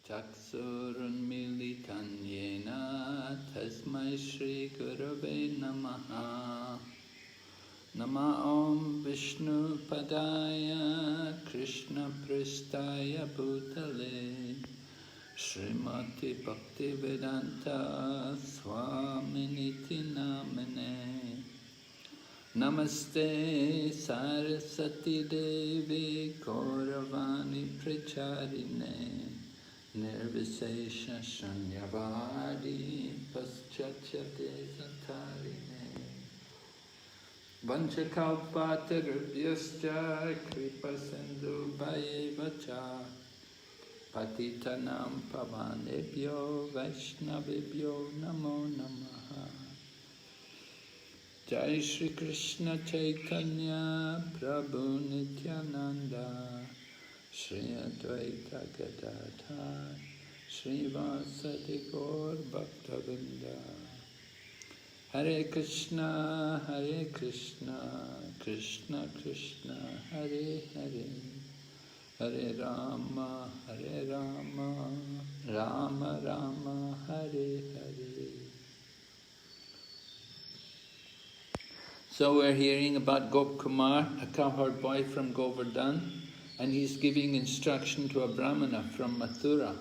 Chaksurunmilitan yena tasmai Shri Gurave Namaha. Nama Om Vishnu Padaya Krishna Pristaya Bhutale Srimati Bhaktivedanta Swaminiti Namane. Namaste Saraswati Devi Gauravani Pracharine Nirvisesha Shanyavadi Paschachate Santarine Vanchakalpatarubhyascha Kripasindhu Bhayevacha Patitanam Pavanebhyo Vaishnavibhyo Namo Namaha. Jai Shri Krishna Chaitanya Prabhu Nityananda Shri Advaita Gadadhar Shri Vasadi Gaur Bhaktavinda. Hare Krishna, Krishna Krishna, Hare Hare, Hare Rama, Rama Rama, Hare Hare. So we're hearing about Gopkumar, a cowherd boy from Govardhan, and he's giving instruction to a Brahmana from Mathura.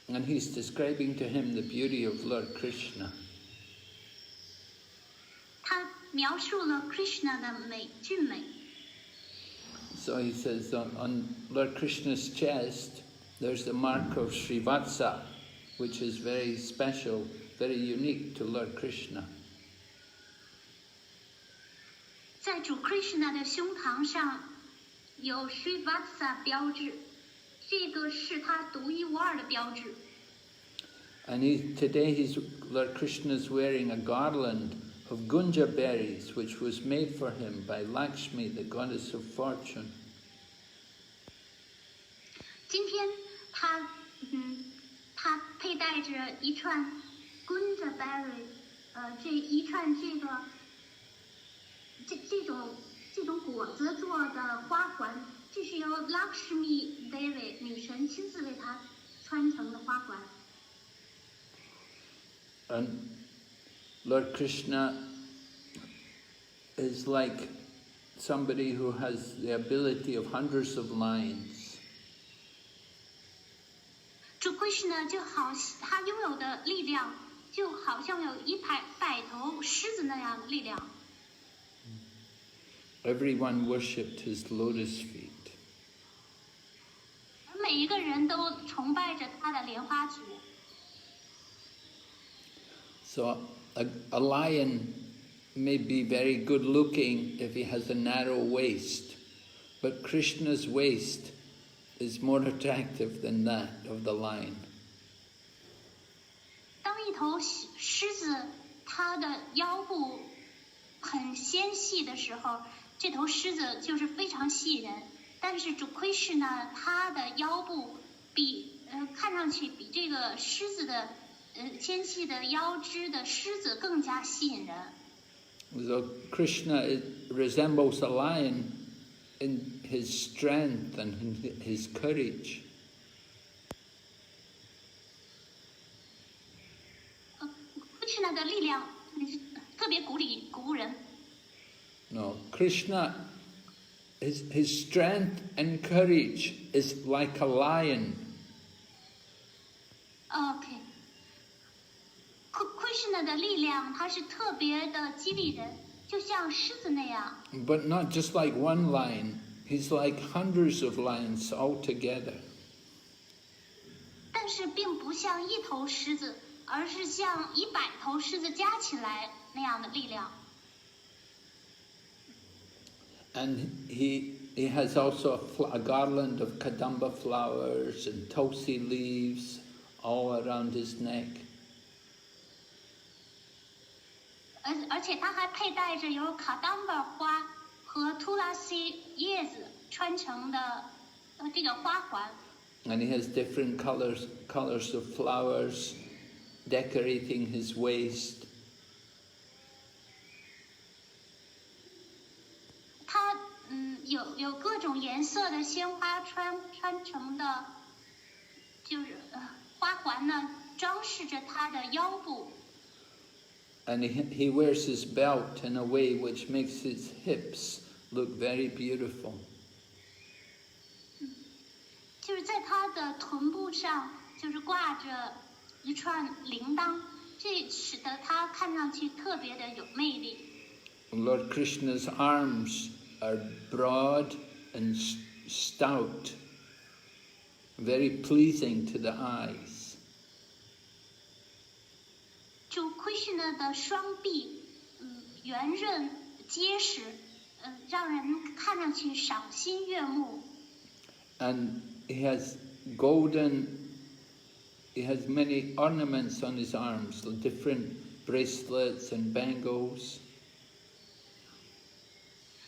And he's describing to him the beauty of Lord Krishna. So he says on Lord Krishna's chest there's the mark of Srivatsa, which is very special, very unique to Lord Krishna. 在主 Krishna 的胸膛上有 Srivatsa 标志，这个是他独一无二的标志。And today Lord Krishna is wearing a garland of gunja berries, which was made for him by Lakshmi, the goddess of fortune. 今天他佩戴着一串 gunja berry， 这一串这种果子做的花环，这是由 Lakshmi Devi 女神亲自为他穿成的花环。And Lord Krishna is like somebody who has the ability of hundreds of lions. 主 Krishna 就好，他拥有的力量就好像有百头狮子那样的力量。Everyone worshipped his lotus feet. 而每一个人都崇拜着他的莲花指。So a lion may be very good looking if he has a narrow waist, but Krishna's waist is more attractive than that of the lion. 当一头狮子它的腰部很纤细的时候，这头狮子就是非常吸引人。但是主 Krishna 它的腰部看上去比这个狮子的纤细的腰肢的狮子更加吸引人。So Krishna resembles a lion in his strength and in his courage. Krishna 的力量特别鼓舞人。No, Krishna, his strength and courage is like a lion. Okay. Krishna 的力量，它是特别的激励人，就像狮子那样。But not just like one lion. He's like hundreds of lions all together. 但是并不像一头狮子，而是像100头狮子加起来那样的力量。And he has also a garland of kadamba flowers and tulsi leaves all around his neck. 而且他还佩戴着由卡丹巴花和图拉西叶子穿成的这个花环。And he has different colors of flowers decorating his waist. 他有各种颜色的鲜花穿成的，就是花环呢，装饰着他的腰部。And he wears his belt in a way which makes his hips look very beautiful. 就是在他的臀部上，就是挂着一串铃铛，这使得他看上去特别的有魅力。Lord Krishna's arms are broad and stout, very pleasing to the eyes. 主 Krishna 的双臂，圆润结实，让人看上去赏心悦目。And he has many ornaments on his arms, different bracelets and bangles.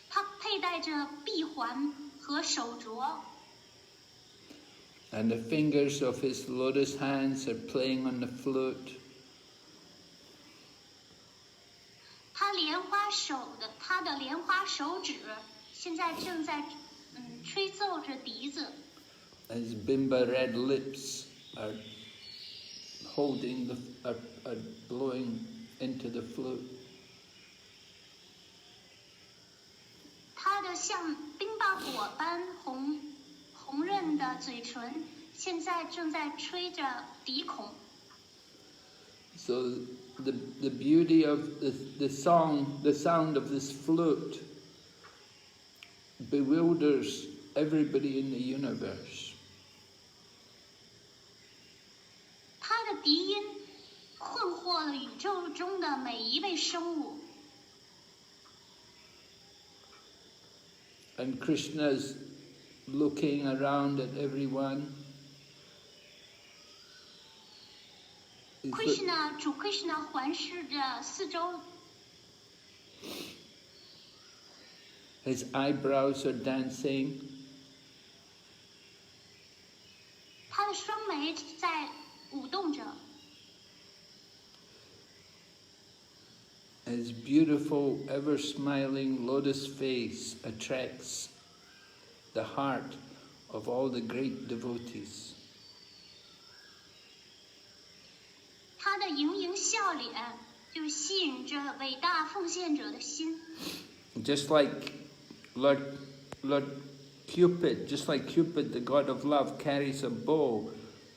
他佩戴着臂环和手镯。And the fingers of his lotus hands are playing on the flute. 他的莲花手指现在正在吹奏着笛子。His bimba red lips are blowing into the flute. 他的像冰霸果般红润的嘴唇，现在正在吹着笛孔。So the beauty of the sound of this flute bewilders everybody in the universe. 他的笛音困惑了宇宙中的每一位生物。And Krishna's looking around at everyone. 主 Krishna 环视着四周。His eyebrows are dancing. 他的双眉在舞动着。His beautiful, ever-smiling lotus face attracts the heart of all the great devotees. 他的盈盈笑脸就吸引着伟大奉献者的心。Just like Lord Cupid, the god of love, carries a bow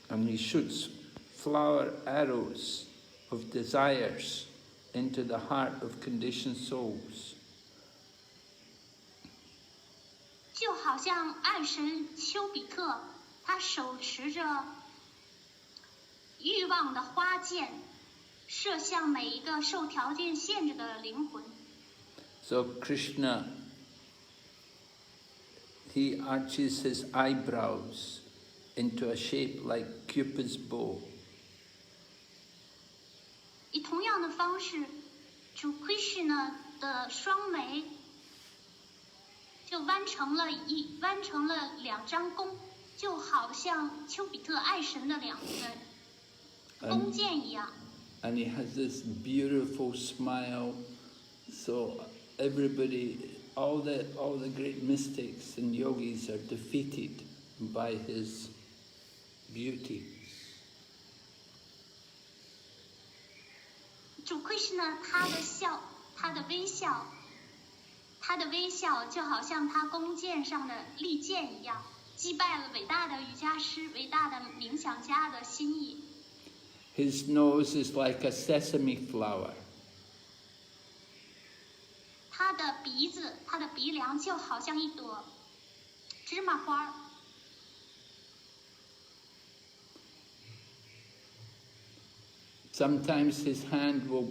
and he shoots flower arrows of desires into the heart of conditioned souls. 就好像爱神丘比特，他手持着欲望的花箭，射向每一个受条件限制的灵魂。So Krishna, he arches his eyebrows into a shape like Cupid's bow. 以同样的方式，主 Krishna 的双眉就弯成了两张弓，就好像丘比特爱神的两个弓箭一样。And he has this beautiful smile, so everybody, all the great mystics and yogis are defeated by his beauty. 主 Krishna 他的微笑就好像他弓箭上的利箭一样，击败了伟大的瑜伽师、伟大的冥想家的心意。His nose is like a sesame flower. 他的鼻梁就好像一朵芝麻花。Sometimes his hand will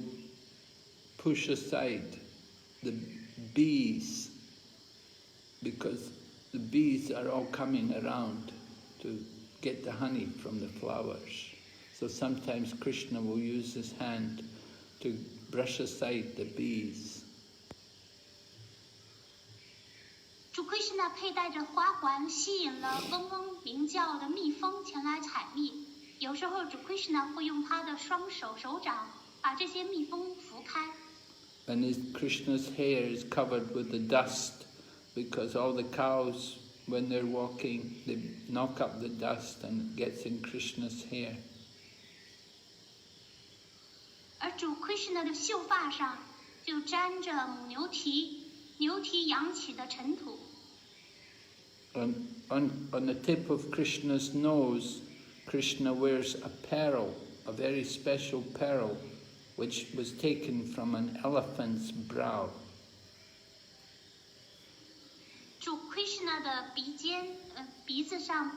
push aside the bees because the bees are all coming around to get the honey from the flowers. So sometimes Krishna will use his hand to brush aside the bees. 主 Krishna Krishna 佩戴着花环，吸引了嗡嗡鸣叫的蜜蜂前来采蜜。有时候主 Krishna 会用他的双手手掌把这些蜜蜂拂开。And Krishna's hair is covered with the dust because all the cows, when they're walking, they knock up the dust and it gets in Krishna's hair. 而主 Krishna 的秀发上就沾着母牛蹄扬起的尘土。On the tip of Krishna's nose, Krishna wears a pearl, a very special pearl, which was taken from an elephant's brow. 主 Krishna 的鼻子上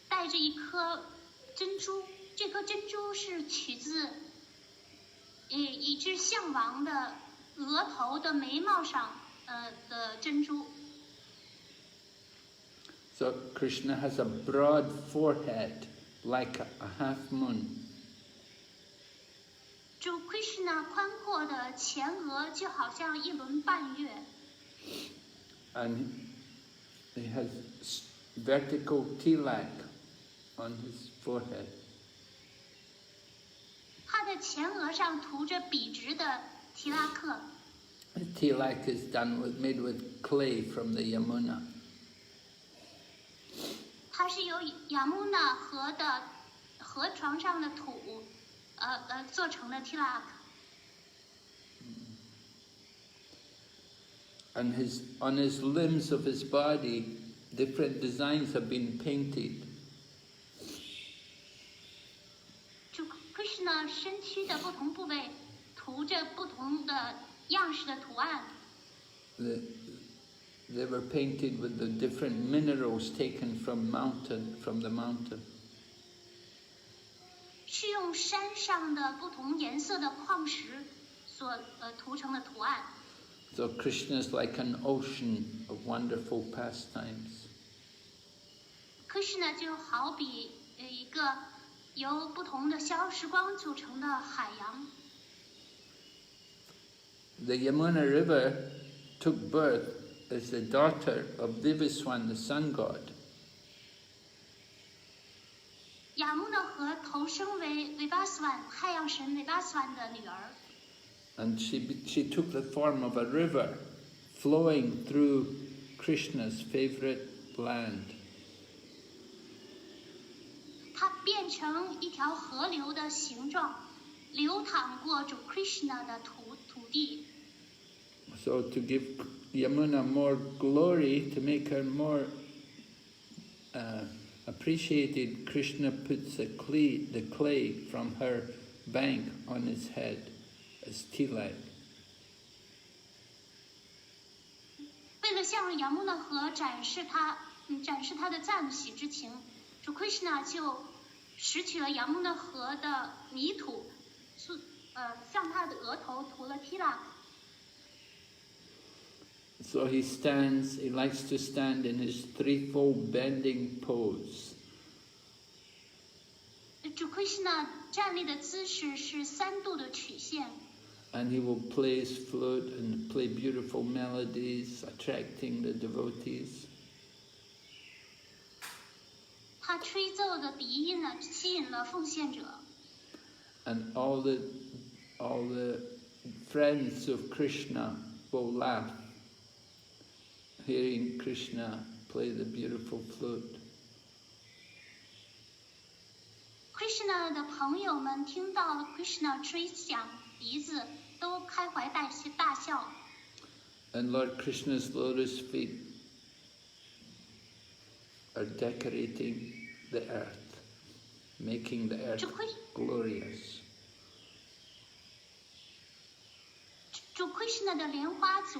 戴着一颗珍珠，这颗珍珠是取自一只象王的额头的眉毛上的珍珠。So Krishna has a broad forehead, like a half moon. 主 Krishna 宽阔的前额就好像一轮半月。And he has vertical tilak on his forehead. 他的前额上涂着笔直的提拉克。The tilak is made with clay from the Yamuna. 它是由雅穆纳河的河床上的土做成的 tilak。And on his limbs of his body, different designs have been painted. 主 Krishna 身躯的不同部位涂着不同的样式的图案。They were painted with the different minerals taken from the mountain. 是用山上的不同颜色的矿石所涂成的图案。So Krishna is like an ocean of wonderful pastimes. Krishna 就好比一个由不同的逍遥时光组成的海洋。The Yamuna River took birth as the daughter of Vivaswan, the sun god. 雅穆纳河投生为Vivaswan太阳神Vivaswan的女儿。And she took the form of a river flowing through Krishna's favorite land. 它变成一条河流的形状，流淌过主 Krishna 的土地。So to give Yamuna more glory, to make her more appreciated, Krishna puts the clay from her bank on his head as tilak. 为了向雅穆纳河展示他的赞许之情，主 Krishna 就拾取了雅穆纳河的泥土，向他的额头涂了 tilak。So he likes to stand in his threefold bending pose. 主 Krishna 站立的姿势是三度的曲线。And he will play his flute and play beautiful melodies, attracting the devotees. 他吹奏的笛音呢，吸引了奉献者。And all the friends of Krishna will laugh, hearing Krishna play the beautiful flute. Krishna 的朋友们听到了 Krishna 吹响笛子，都开怀大笑。And Lord Krishna's lotus feet are decorating the earth, making the earth glorious. 主 Krishna 的莲花足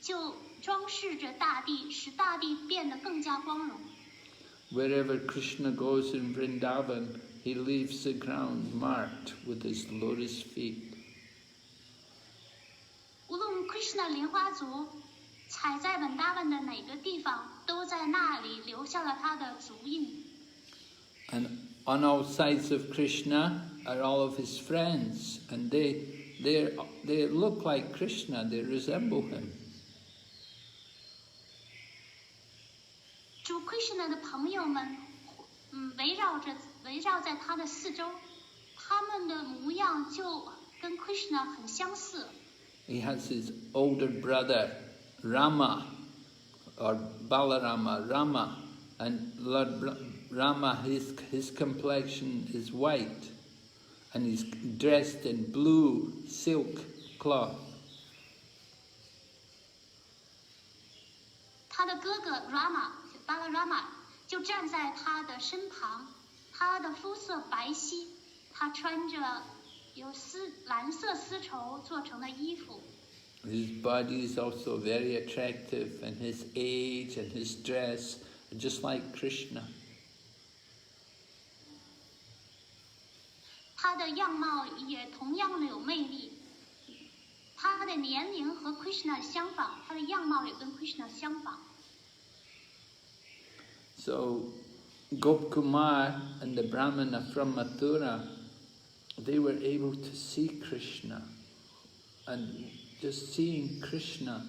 就装饰着大地，使大地变得更加光荣。Wherever Krishna goes in Vrindavan, he leaves the ground marked with his lotus feet. 无论 Krishna 莲花足踩在文达文的哪个地方，都在那里留下了他的足印。And on all sides of Krishna are all of his friends, and they look like Krishna, they resemble him. Krishna 的朋友们，围绕在他的四周，他们的模样就跟 Krishna 很相似。He has his older brother Rama, or Balarama, Rama, and Lord Rama, his complexion is white, and he's dressed in blue silk cloth. 他的哥哥 Balarama 就站在他的身旁，他的肤色白皙，他穿着由蓝色丝绸做成的衣服。His body is also very attractive, and his age and his dress are just like Krishna. 他的样貌也同样的有魅力，他的年龄和 Krishna 相仿，他的样貌也跟 Krishna 相仿。So Gopkumar and the Brahmana from Mathura, they were able to see Krishna, and just seeing Krishna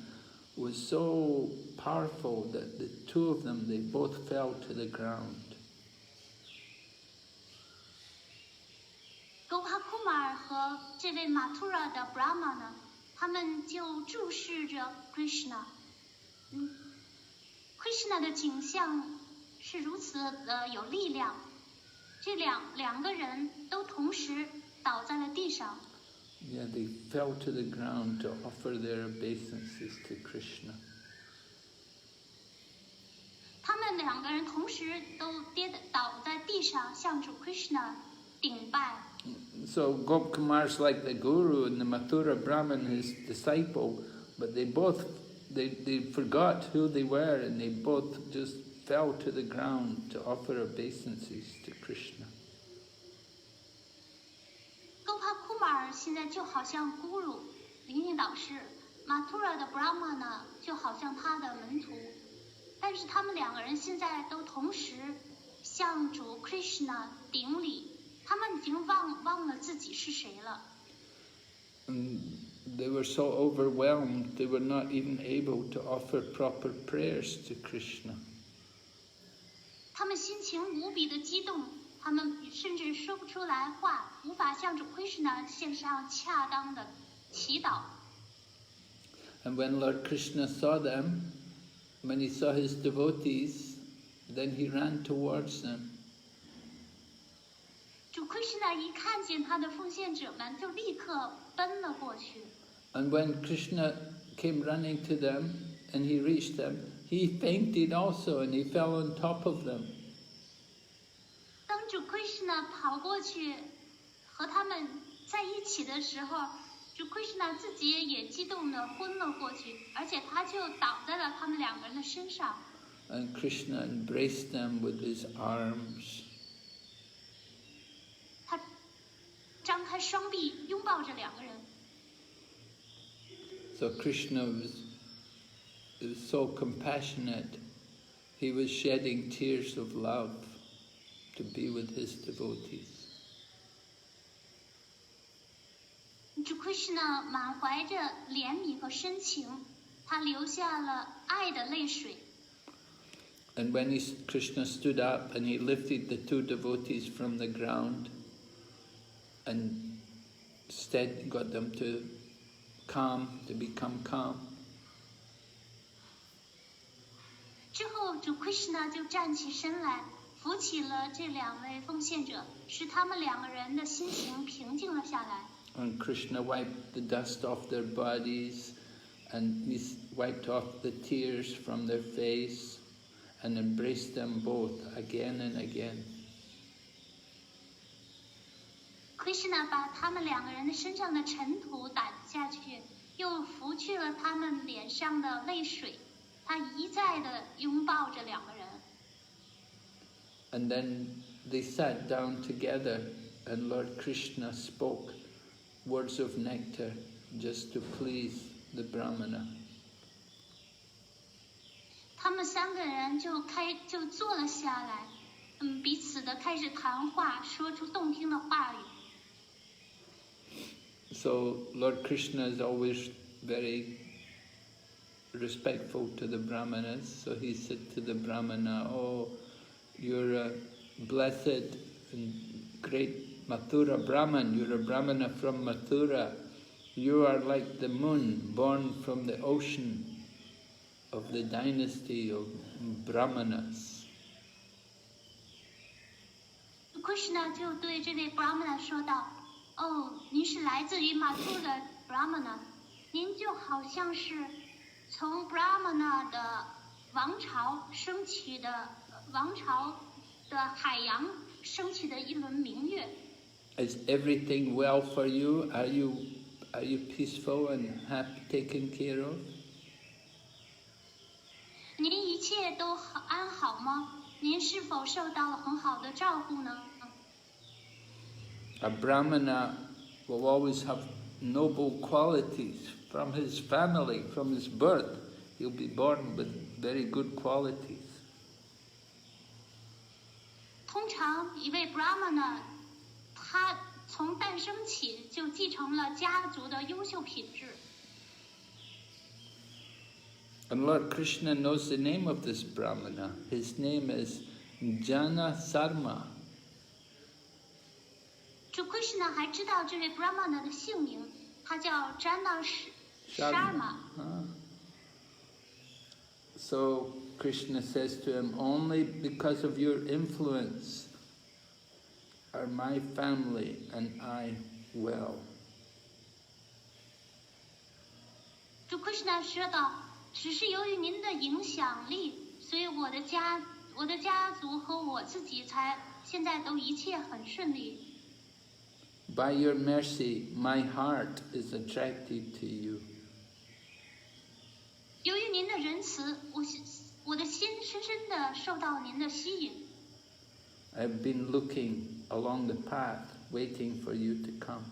was so powerful that the two of them, they both fell to the ground. Gopkumar 和这位 Mathura 的 Brahma 呢，他们就注视着 Krishna。Krishna 的景象是如此有力量，这两个人都同时倒在了地上。Yeah, they fell to the ground to offer their obeisances to Krishna. 他们两个人同时都倒在地上，向主 Krishna 顶拜。So Gopkumar's like the guru, and the Mathura Brahman his disciple, but they forgot who they were, and they both just fell to the ground to offer obeisances to Krishna. Gopkumar 现在就好像 Guru 灵性导师 ，Mathura 的 Brahma 呢就好像他的门徒，但是他们两个人现在都同时向主 Krishna 顶礼，他们已经忘了自己是谁了。They were so overwhelmed, they were not even able to offer proper prayers to Krishna. 他们心情无比的激动，他们甚至说不出来话，无法向主 Krishna 献上恰当的祈祷。And when Lord Krishna saw them, when he saw his devotees, then he ran towards them. 主 Krishna 一看见他的奉献者们，就立刻奔了过去。And when Krishna came running to them and he reached them, he fainted also and he fell on top of them. 当主 Krishna 跑过去和他们在一起的时候，主 Krishna 自己也激动地昏了过去，而且他就倒在了他们两个人的身上。And Krishna embraced them with his arms. 他张开双臂拥抱着两个人。So Krishna was so compassionate. He was shedding tears of love to be with his devotees. 主 Krishna 满怀着怜悯和深情，他流下了爱的泪水。And when Krishna stood up and he lifted the two devotees from the ground and got them to become calm. 之后，主 Krishna 就站起身来，扶起了这两位奉献者，使他们两个人的心情平静了下来。And Krishna wiped the dust off their bodies, and he wiped off the tears from their face, and embraced them both again and again. Krishna 把他们两个人的身上的尘土掸下去，又拂去了他们脸上的泪水。他一再地拥抱着两个人。And then they sat down together, and Lord Krishna spoke words of nectar just to please the Brahmana. 他们三个人就坐了下来，彼此的开始谈话，说出动听的话语。So Lord Krishna is always very respectful to the brahmanas. So he said to the brahmana, "Oh, you're a blessed and great Mathura Brahman. You're a brahmana from Mathura. You are like the moon, born from the ocean of the dynasty of Brahmanas." Krishna 就对这位 Brahmana 说道：“哦，您是来自于马图的 Brahmana， 您就好像是从 Brahmana 的王朝升起的王朝的海洋升起的一轮明月。” Is everything well for you? Are you peaceful and happy, taken care of? 您一切都安好吗？您是否受到了很好的照顾呢？ A brahmana will always have noble qualities from his family, from his birth. He'll be born with very good qualities. 通常一位 Brahmana， 他从诞生起就继承了家族的优秀品质。 And Lord Krishna knows the name of this brahmana. His name is Jana Sarma. 主 Krishna 还知道这位 Brahmana 的姓名，他叫 Jana Sharma。 So Krishna says to him, "Only because of your influence are my family and I well." 主 Krishna 说道：“只是由于您的影响力，所以我的家族和我自己才现在都一切很顺利。” By your mercy, my heart is attracted to you. 由于您的仁慈，我的心深深地受到您的吸引。 I've been looking along the path, waiting for you to come.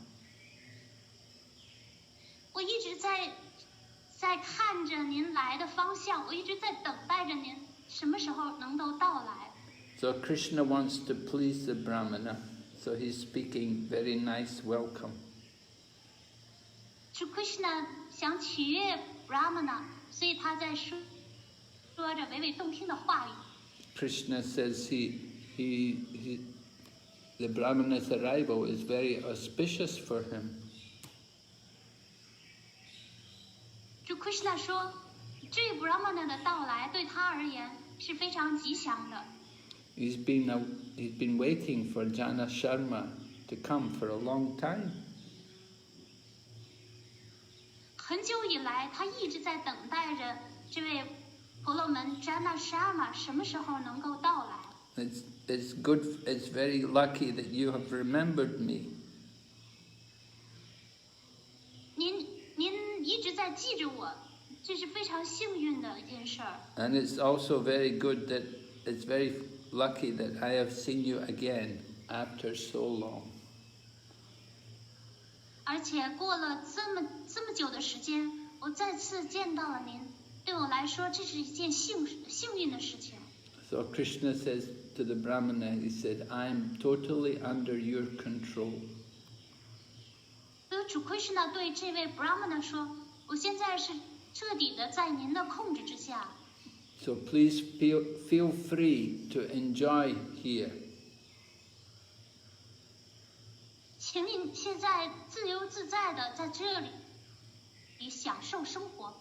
我一直在看着您来的方向，我一直在等待着您什么时候能够到来。 So Krishna wants to please the Brahmana, so he's speaking very nice welcome. 主 Krishna 想取悦 Brahmana， 所以他在说着娓娓动听的话语。 Krishna says the Brahmana's arrival is very auspicious for him. 主 Krishna 说，这位 Brahmana 的到来对他而言是非常吉祥的。 He's been waiting for Jana Sharma to come for a long time. 很久以来，他一直在等待着这位婆罗门 Jana Sharma 什么时候能够到来。 It's good. It's very lucky that you have remembered me. 您一直在记着我，这是非常幸运的一件事儿。 And it's also very good that it's very lucky that I have seen you again after so long. 而且过了这么久的时间，我再次见到了您，对我来说这是一件幸运的事情。 So Krishna says to the Brahmana, he said, "I'm totally under your control." 所以主 Krishna 对这位 Brahmana 说：“我现在是彻底的在您的控制之下。” So please feel free to enjoy here. 请你现在自由自在的在这里享受生活。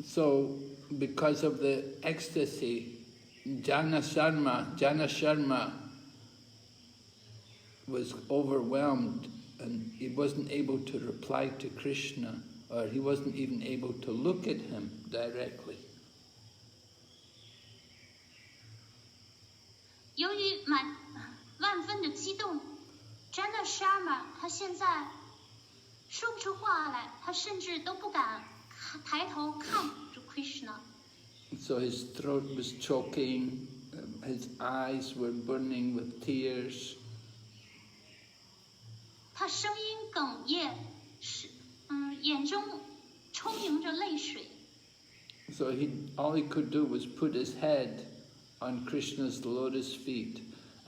So because of the ecstasy, Jana Sharma was overwhelmed and he wasn't able to reply to Krishna, or he wasn't even able to look at him directly. 由于万分的激动 ，Jana Sharma 他现在说不出话来，他甚至都不敢抬头看主 Krishna。 So his throat was choking, his eyes were burning with tears. 他声音哽咽，眼中充盈着泪水。 So all he could do was put his head on Krishna's lotus feet,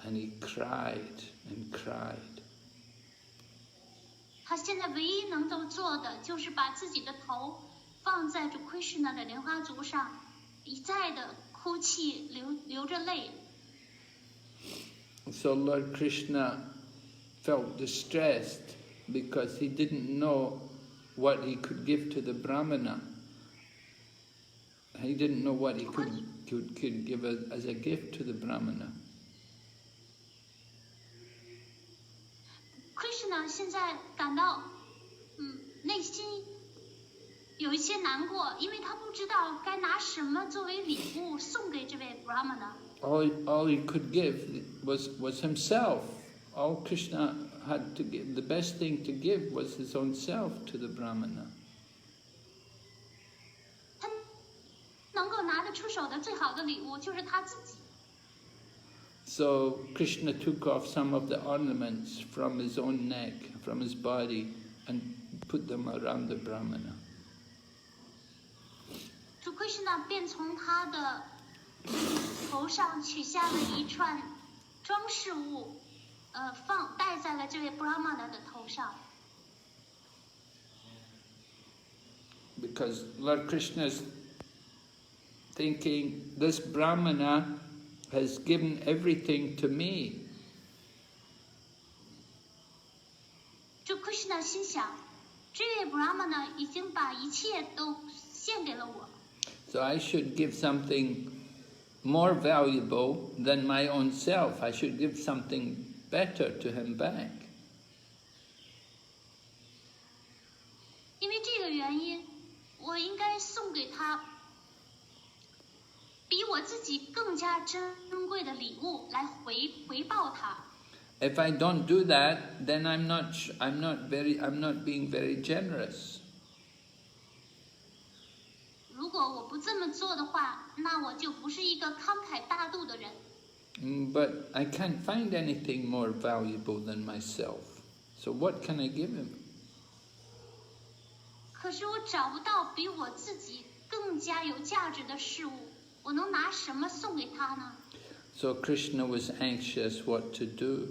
and he cried and cried. 他他现在唯一能够做的就是把自己的头放在主 Krishna 的莲花足上，一再的哭泣，流着泪。So Lord Krishna felt distressed because he didn't know what he could give to the Brahmana. He didn't know what he could give as a gift to the Brahmana. Krishna 现在感到，内心有一些难过，因为他不知道该拿什么作为礼物送给这位 Brahmana。All he could give was himself. All Krishna had to give, the best thing to give was his own self to the Brahmana. 他能够拿得出手的最好的礼物就是他自己。So Krishna took off some of the ornaments from his own neck, from his body, and put them around the Brahmana. 主 Krishna 便从他的头上取下了一串装饰物，戴在了这位 Brahmana 的头上。Because Lord Krishna is thinking, this Brahmana has given everything to me. 主 Krishna 心想，这位 Brahmana 已经把一切都献给了我。So I should give something more valuable than my own self. I should give something better to him back. 因为这个原因，我应该送给他比我自己更加珍贵的礼物来回报他。If I don't do that, then I'm not being very generous. 如果我不这么做的话，那我就不是一个慷慨大度的人。But I can't find anything more valuable than myself. So what can I give him? 可是我找不到比我自己更加有价值的事物，我能拿什么送给他呢？ So Krishna was anxious what to do.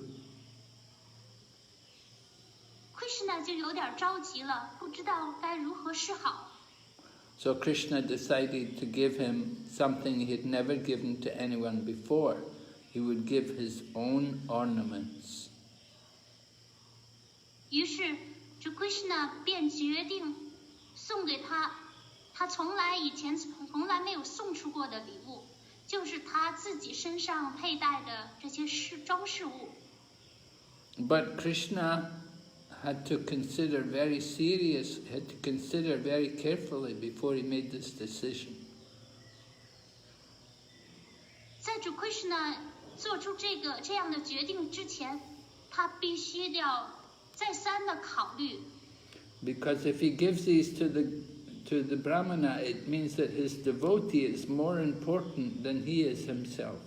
Krishna 就有点着急了，不知道该如何是好。So Krishna decided to give him something he had never given to anyone before. He would give his own ornaments. 于是，主 Krishna 便决定送给他，他以前从来没有送出过的礼物，就是他自己身上佩戴的这些装饰物。But Krishna had to consider very carefully before he made this decision. 在主 Krishna 做出这样的决定之前，他必须要再三的考虑。Because if he gives these to the Brahmana, it means that his devotee is more important than he is himself.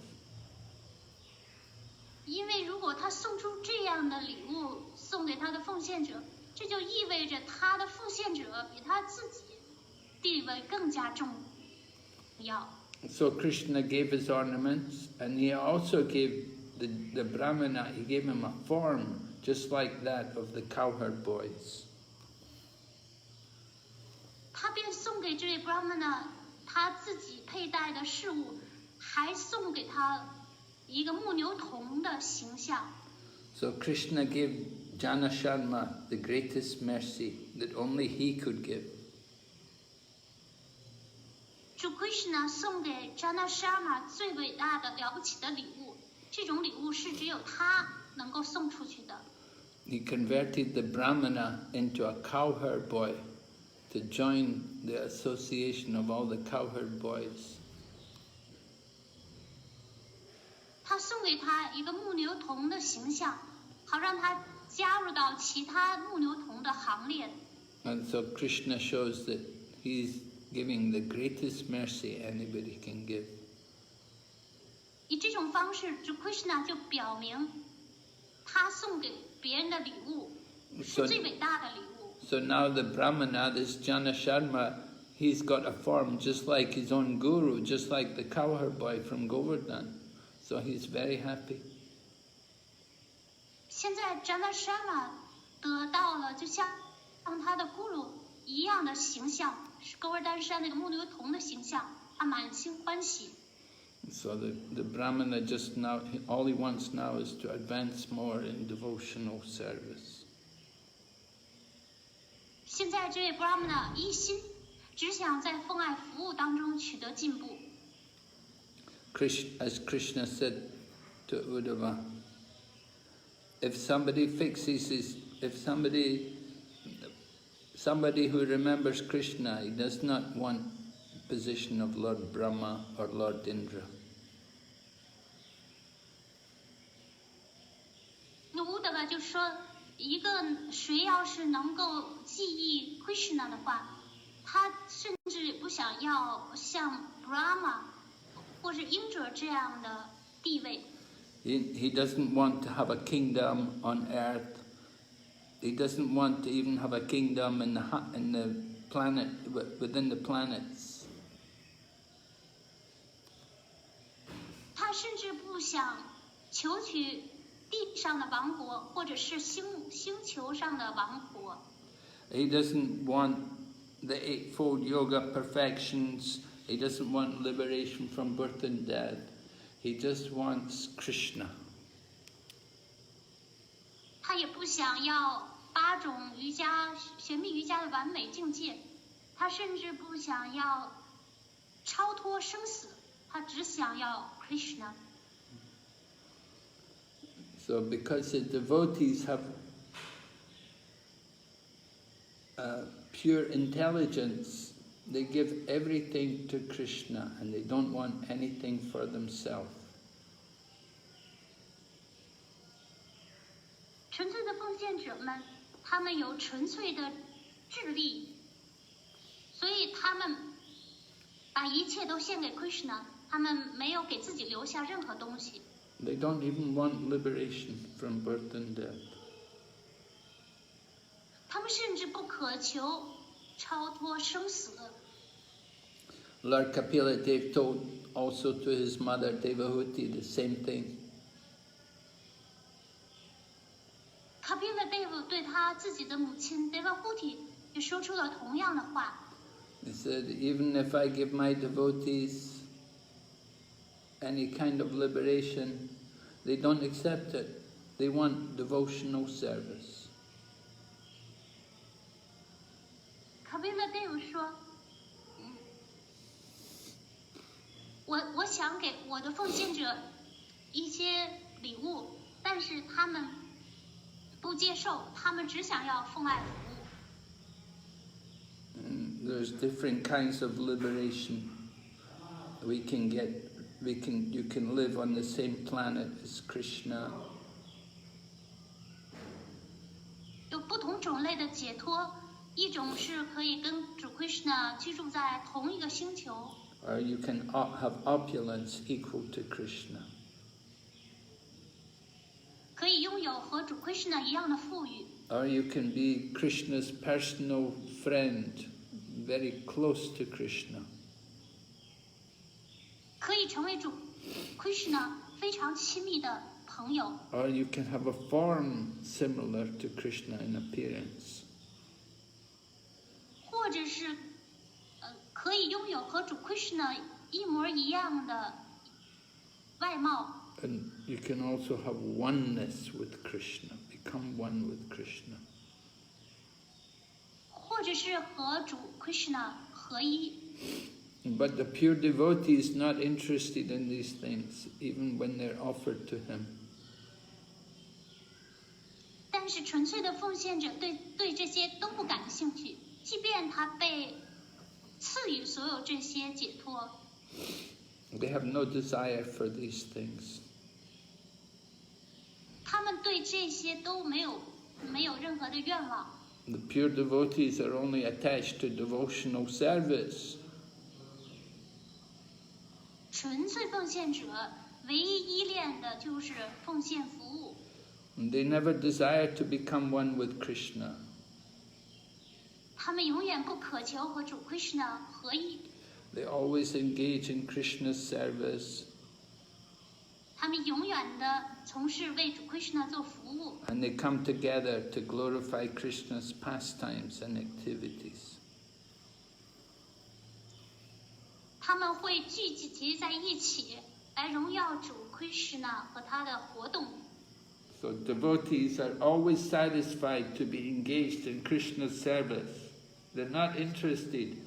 因为如果他送出这样的礼物送给他的奉献者，这就意味着他的奉献者比他自己地位更加重要。So Krishna gave his ornaments, and he also gave the Brahmana, he gave him a form just like that of the cowherd boys. 他便送给这位 Brahmana 他自己佩戴的饰物，还送给他一个牧牛童的形象。So Krishna gave Jana Sharma the greatest mercy that only he could give. 主 Krishna 送给 Jana Sharma 最伟大的了不起的礼物，这种礼物是只有他能够送出去的。He converted the Brahmana into a cowherd boy to join the association of all the cowherd boys. 他送给他一个牧牛童的形象，好让他加入到其他牧牛童的行列。And so Krishna shows that he's giving the greatest mercy anybody can give. 以这种方式，主 Krishna 就表明，他送给别人的礼物是最伟大的礼物。So now the Brahmana, this Jana Sharma, he's got a form just like his own guru, just like the cowherd boy from Govardhan. So he's very happy. 现在 Jana Sharma 得到了就像他的咕噜一样的形象，是勾儿丹山那个木牛童的形象，他满心欢喜。So the Brahmana just now, all he wants now is to advance more in devotional service. 现在这位 Brahmana 一心只想在奉爱服务当中取得进步。As Krishna said to Uddhava, if somebody who remembers Krishna, he does not want position of Lord Brahma or Lord Indra. 那乌德巴就说，一个谁要是能够记忆 Krishna 的话，他甚至不想要像 Brahma 或是 Indra 这样的地位。He doesn't want to have a kingdom on earth. He doesn't want to even have a kingdom in the planet, within the planets. 他甚至不想求取地上的王国，或者是星球上的王国。He doesn't want the eightfold yoga perfections. He doesn't want liberation from birth and death. He just wants Krishna. 他也不想要8种瑜伽、玄秘瑜伽的完美境界，他甚至不想要超脱生死，他只想要 Krishna。So because the devotees have pure intelligence, they give everything to Krishna and they don't want anything for themselves. 纯粹的奉献者们，他们有纯粹的智力，所以他们把一切都献给 Krishna， 他们没有给自己留下任何东西。They don't even want liberation from birth and death. 他们甚至不渴求超脱生死。Lord Kapila Dev told also to his mother Devahuti the same thing. Kapila Dev 对他自己的母亲 Devahuti 也说出了同样的话。He said, even if I give my devotees any kind of liberation, they don't accept it. They want devotional service. Kapila Dev 说，我想给我的奉献者一些礼物，但是他们不接受，他们只想要奉爱服务。There's different kinds of liberation. You can live on the same planet as Krishna. 有不同种类的解脱，一种是可以跟主 Krishna 居住在同一个星球。Or you can have opulence equal to Krishna. 可以拥有和主 Krishna 一样的富裕。Or you can be Krishna's personal friend, very close to Krishna. 可以成为主 Krishna 非常亲密的朋友。Or you can have a form similar to Krishna in appearance. 或者是可以拥有和主 Krishna 一模一样的外貌。And you can also have oneness with Krishna, become one with Krishna. 或者是和主 Krishna 合一。But the pure devotee is not interested in these things, even when they're offered to him. 但是纯粹的奉献者对这些都不感兴趣，即便他被赐予所有这些解脱。They have no desire for these things. 他们对这些都没有任何的愿望。The pure devotees are only attached to devotional service. 纯粹奉献者唯一依恋的就是奉献服务。And they never desire to become one with Krishna. 他们永远不渴求和主 Krishna 合一。They always engage in Krishna's service. 他们永远的从事为主 Krishna 做服务。 And they come together to glorify Krishna's pastimes and activities. 他们会聚集在一起，来荣耀主 Krishna 和他的活动。 So devotees are always satisfied to be engaged in Krishna's service. They're not interested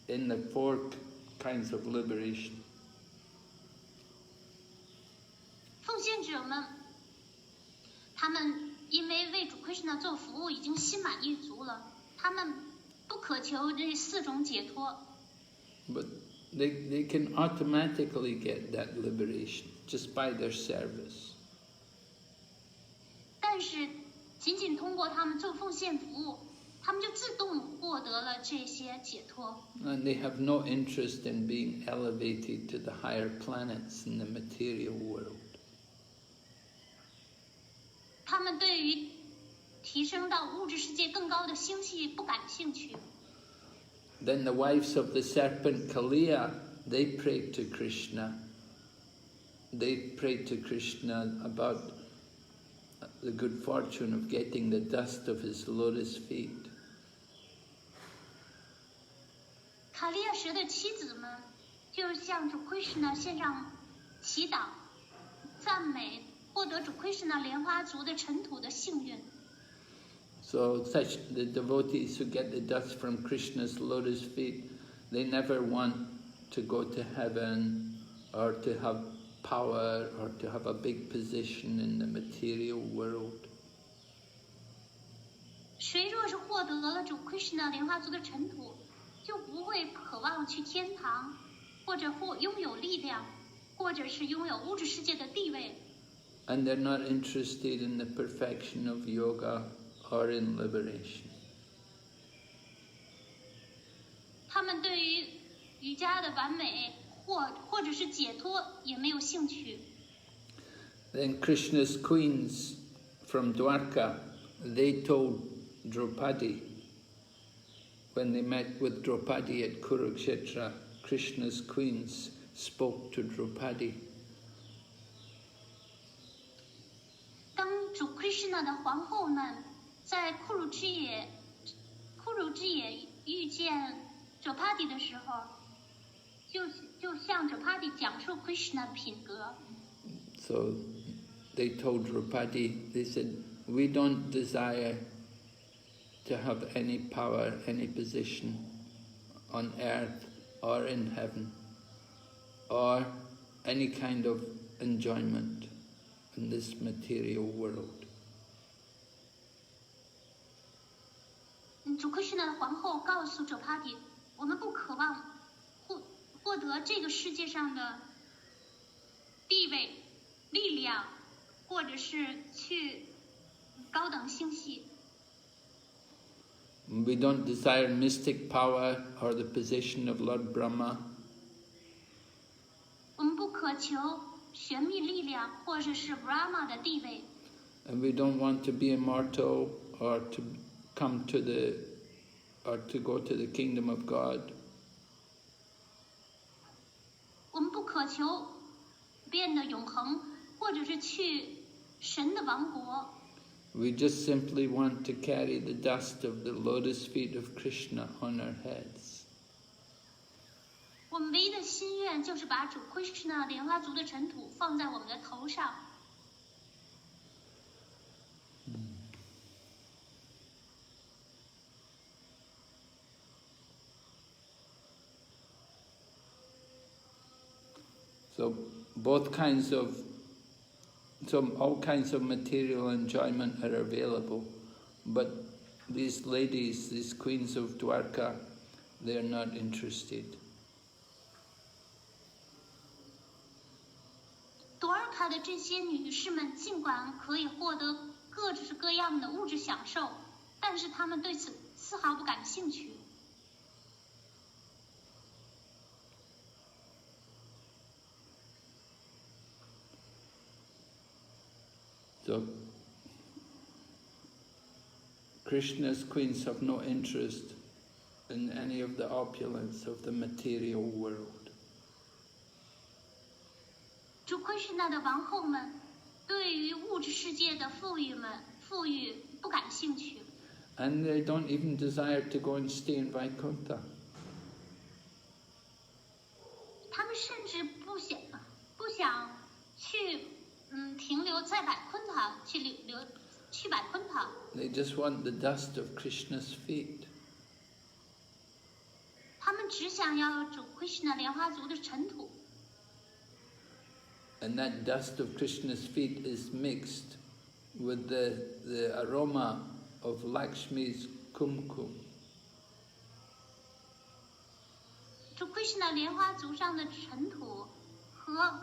in the four kinds of liberation. 奉献者们，他们因为为主 Krishna 做服务已经心满意足了，他们不渴求这4种解脱。 But they can automatically get that liberation just by their service. 但是，仅仅通过他们做奉献服务，他们就自动获得了这些解脱。 And they have no interest in being elevated to the higher planets in the material world. 他们对于提升到物质世界更高的星系不感兴趣。 Then the wives of the serpent Kaliya, they prayed to Krishna. They prayed to Krishna about the good fortune of getting the dust of his lotus feet. 卡利亚蛇的妻子们就向主 Krishna 献上祈祷、赞美，获得主 Krishna 莲花族的尘土的幸运。 So such the devotees who get the dust from Krishna's lotus feet, they never want to go to heaven or to have power or to have a big position in the material world. 谁若是获得了主 Krishna 莲花族的尘土，就不会渴望去天堂，或者拥有力量，或者是拥有物质世界的地位。 And they're not interested in the perfection of yoga or in liberation. 他们对于瑜伽的完美或者是解脱也没有兴趣。 Then Krishna's queens from Dwarka, they told Draupadi, when they met with Draupadi at Kurukshetra, Krishna's queens spoke to Draupadi. 当主 Krishna 的皇后们在库鲁之野遇见 Draupadi 的时候，就向 Draupadi 讲述 Krishna 的品格。 So they told Draupadi, they said, we don't desire to have any power, any position on earth or in heaven, or any kind of enjoyment in this material world. 主 Krishna 的皇后告诉 Draupadi， 我们不渴望获得这个世界上的地位、力量，或者是去高等星系。 We don't desire mystic power or the position of Lord Brahma. 我们不渴求玄秘力量，或者是 Brahma 的地位。 And we don't want to be immortal or to come to to go to the kingdom of God. 我们不渴求变得永恒，或者是去神的王国。 We just simply want to carry the dust of the lotus feet of Krishna on our heads. 我们唯一的心愿就是把主 Krishna 莲花族的尘土放在我们的头上。 So all kinds of material enjoyment are available, but these ladies, these queens of Dwarka, they are not interested. 多尔卡的这些女士们，尽管可以获得各式各样的物质享受，但是她们对此丝毫不感兴趣。 So Krishna's queens have no interest in any of the opulence of the material world. 主Krishna的王后们对于物质世界的富裕不感兴趣。And they don't even desire to go and stay in Vaikuntha. 他们甚至不想去停留在百昆塔，去百昆塔。They just want the dust of Krishna's feet. 他们只想要主Krishna莲花足的尘土。And that dust of Krishna's feet is mixed with the aroma of Lakshmi's kumkum. 主Krishna莲花足上的尘土和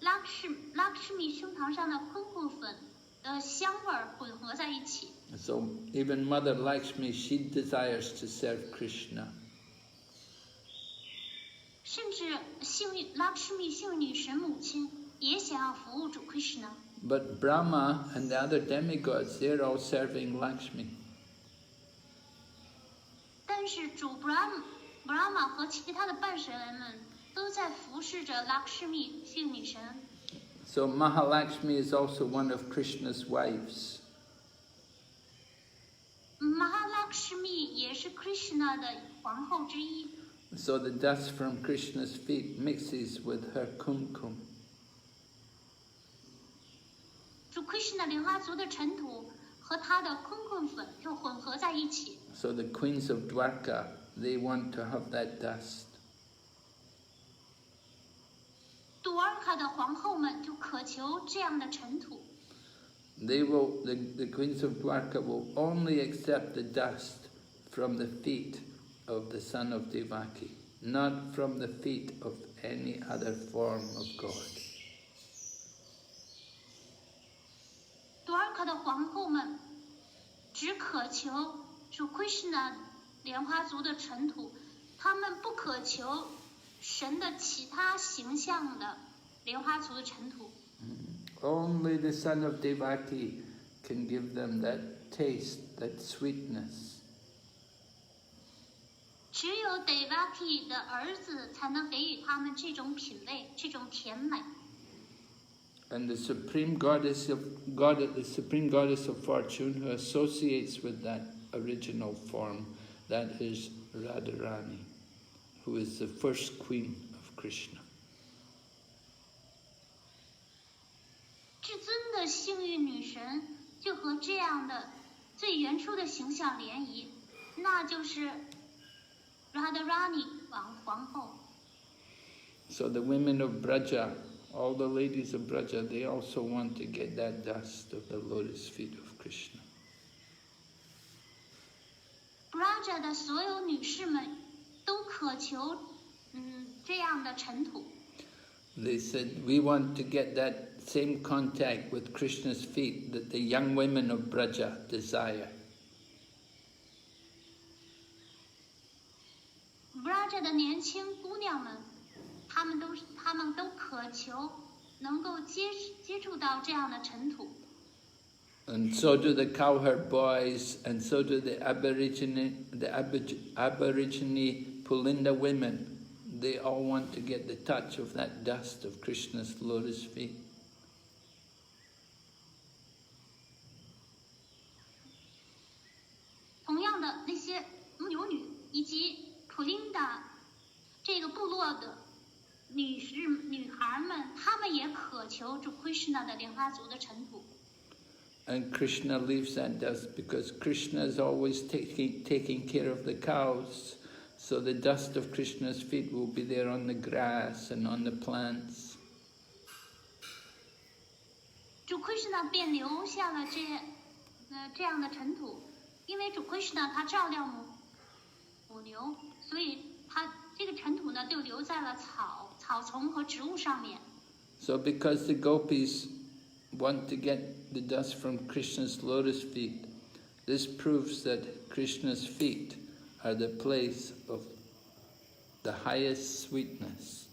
Lakshmi胸膛上的昆库粉的香味混合在一起。So even Mother Lakshmi, she desires to serve Krishna. 甚至Lakshmi 幸运女神母亲也想要服务主Krishna。But Brahma and the other demigods, they're all serving Lakshmi. 但是主Brahma 和其他的半神们都在服侍着 Lakshmi 幸运女神。So Mahalakshmi is also one of Krishna's wives. Mahalakshmi 也是 Krishna 的皇后之一。So the dust from Krishna's feet mixes with her kumkum. 主Krishna莲花足的尘土和他的昆昆粉就混合在一起。So the queens of Dwarka, they want to have that dust. 杜尔卡的皇后们就渴求这样的尘土。The queens of Dwarka will only accept the dust from the feet of the son of Devaki, not from the feet of any other form of God. 杜尔卡的皇后们只渴求主Krishna莲花足的尘土，他们不渴求神的其他形象的莲花足的尘土。Only the son of Devaki can give them that taste, that sweetness. 只有 Devaki 的儿子才能给予他们这种品味，这种甜美。And the supreme goddess of fortune, who associates with that original form, that is Radharani, who is the first queen of Krishna. 至尊的幸运女神就和这样的最原初的形象联谊，那就是 Radharani 皇后。So the women of Braja, all the ladies of Braja, they also want to get that dust of the lotus feet of Krishna. Braja 的所有女士们都渴求这样的尘土。They said, we want to get that same contact with Krishna's feet that the young women of Braja desire. Braja 的年轻姑娘们，她们都渴求能够接触到这样的尘土。And so do the cowherd boys, and so do the Aborigine Pulinda women. They all want to get the touch of that dust of Krishna's lotus feet. 同样的，那些牛女以及普林达这个部落的女孩们，她们也渴求主 Krishna 的莲花足的尘土。And Krishna leaves that dust because Krishna is always taking care of the cows. So the dust of Krishna's feet will be there on the grass and on the plants. 主 Krishna 便留下了这样的尘土，因为主 Krishna 他照料母牛，所以他这个尘土呢就留在了草丛和植物上面。So because the gopis want to get the dust from Krishna's lotus feet, this proves that Krishna's feet are the place of the highest sweetness.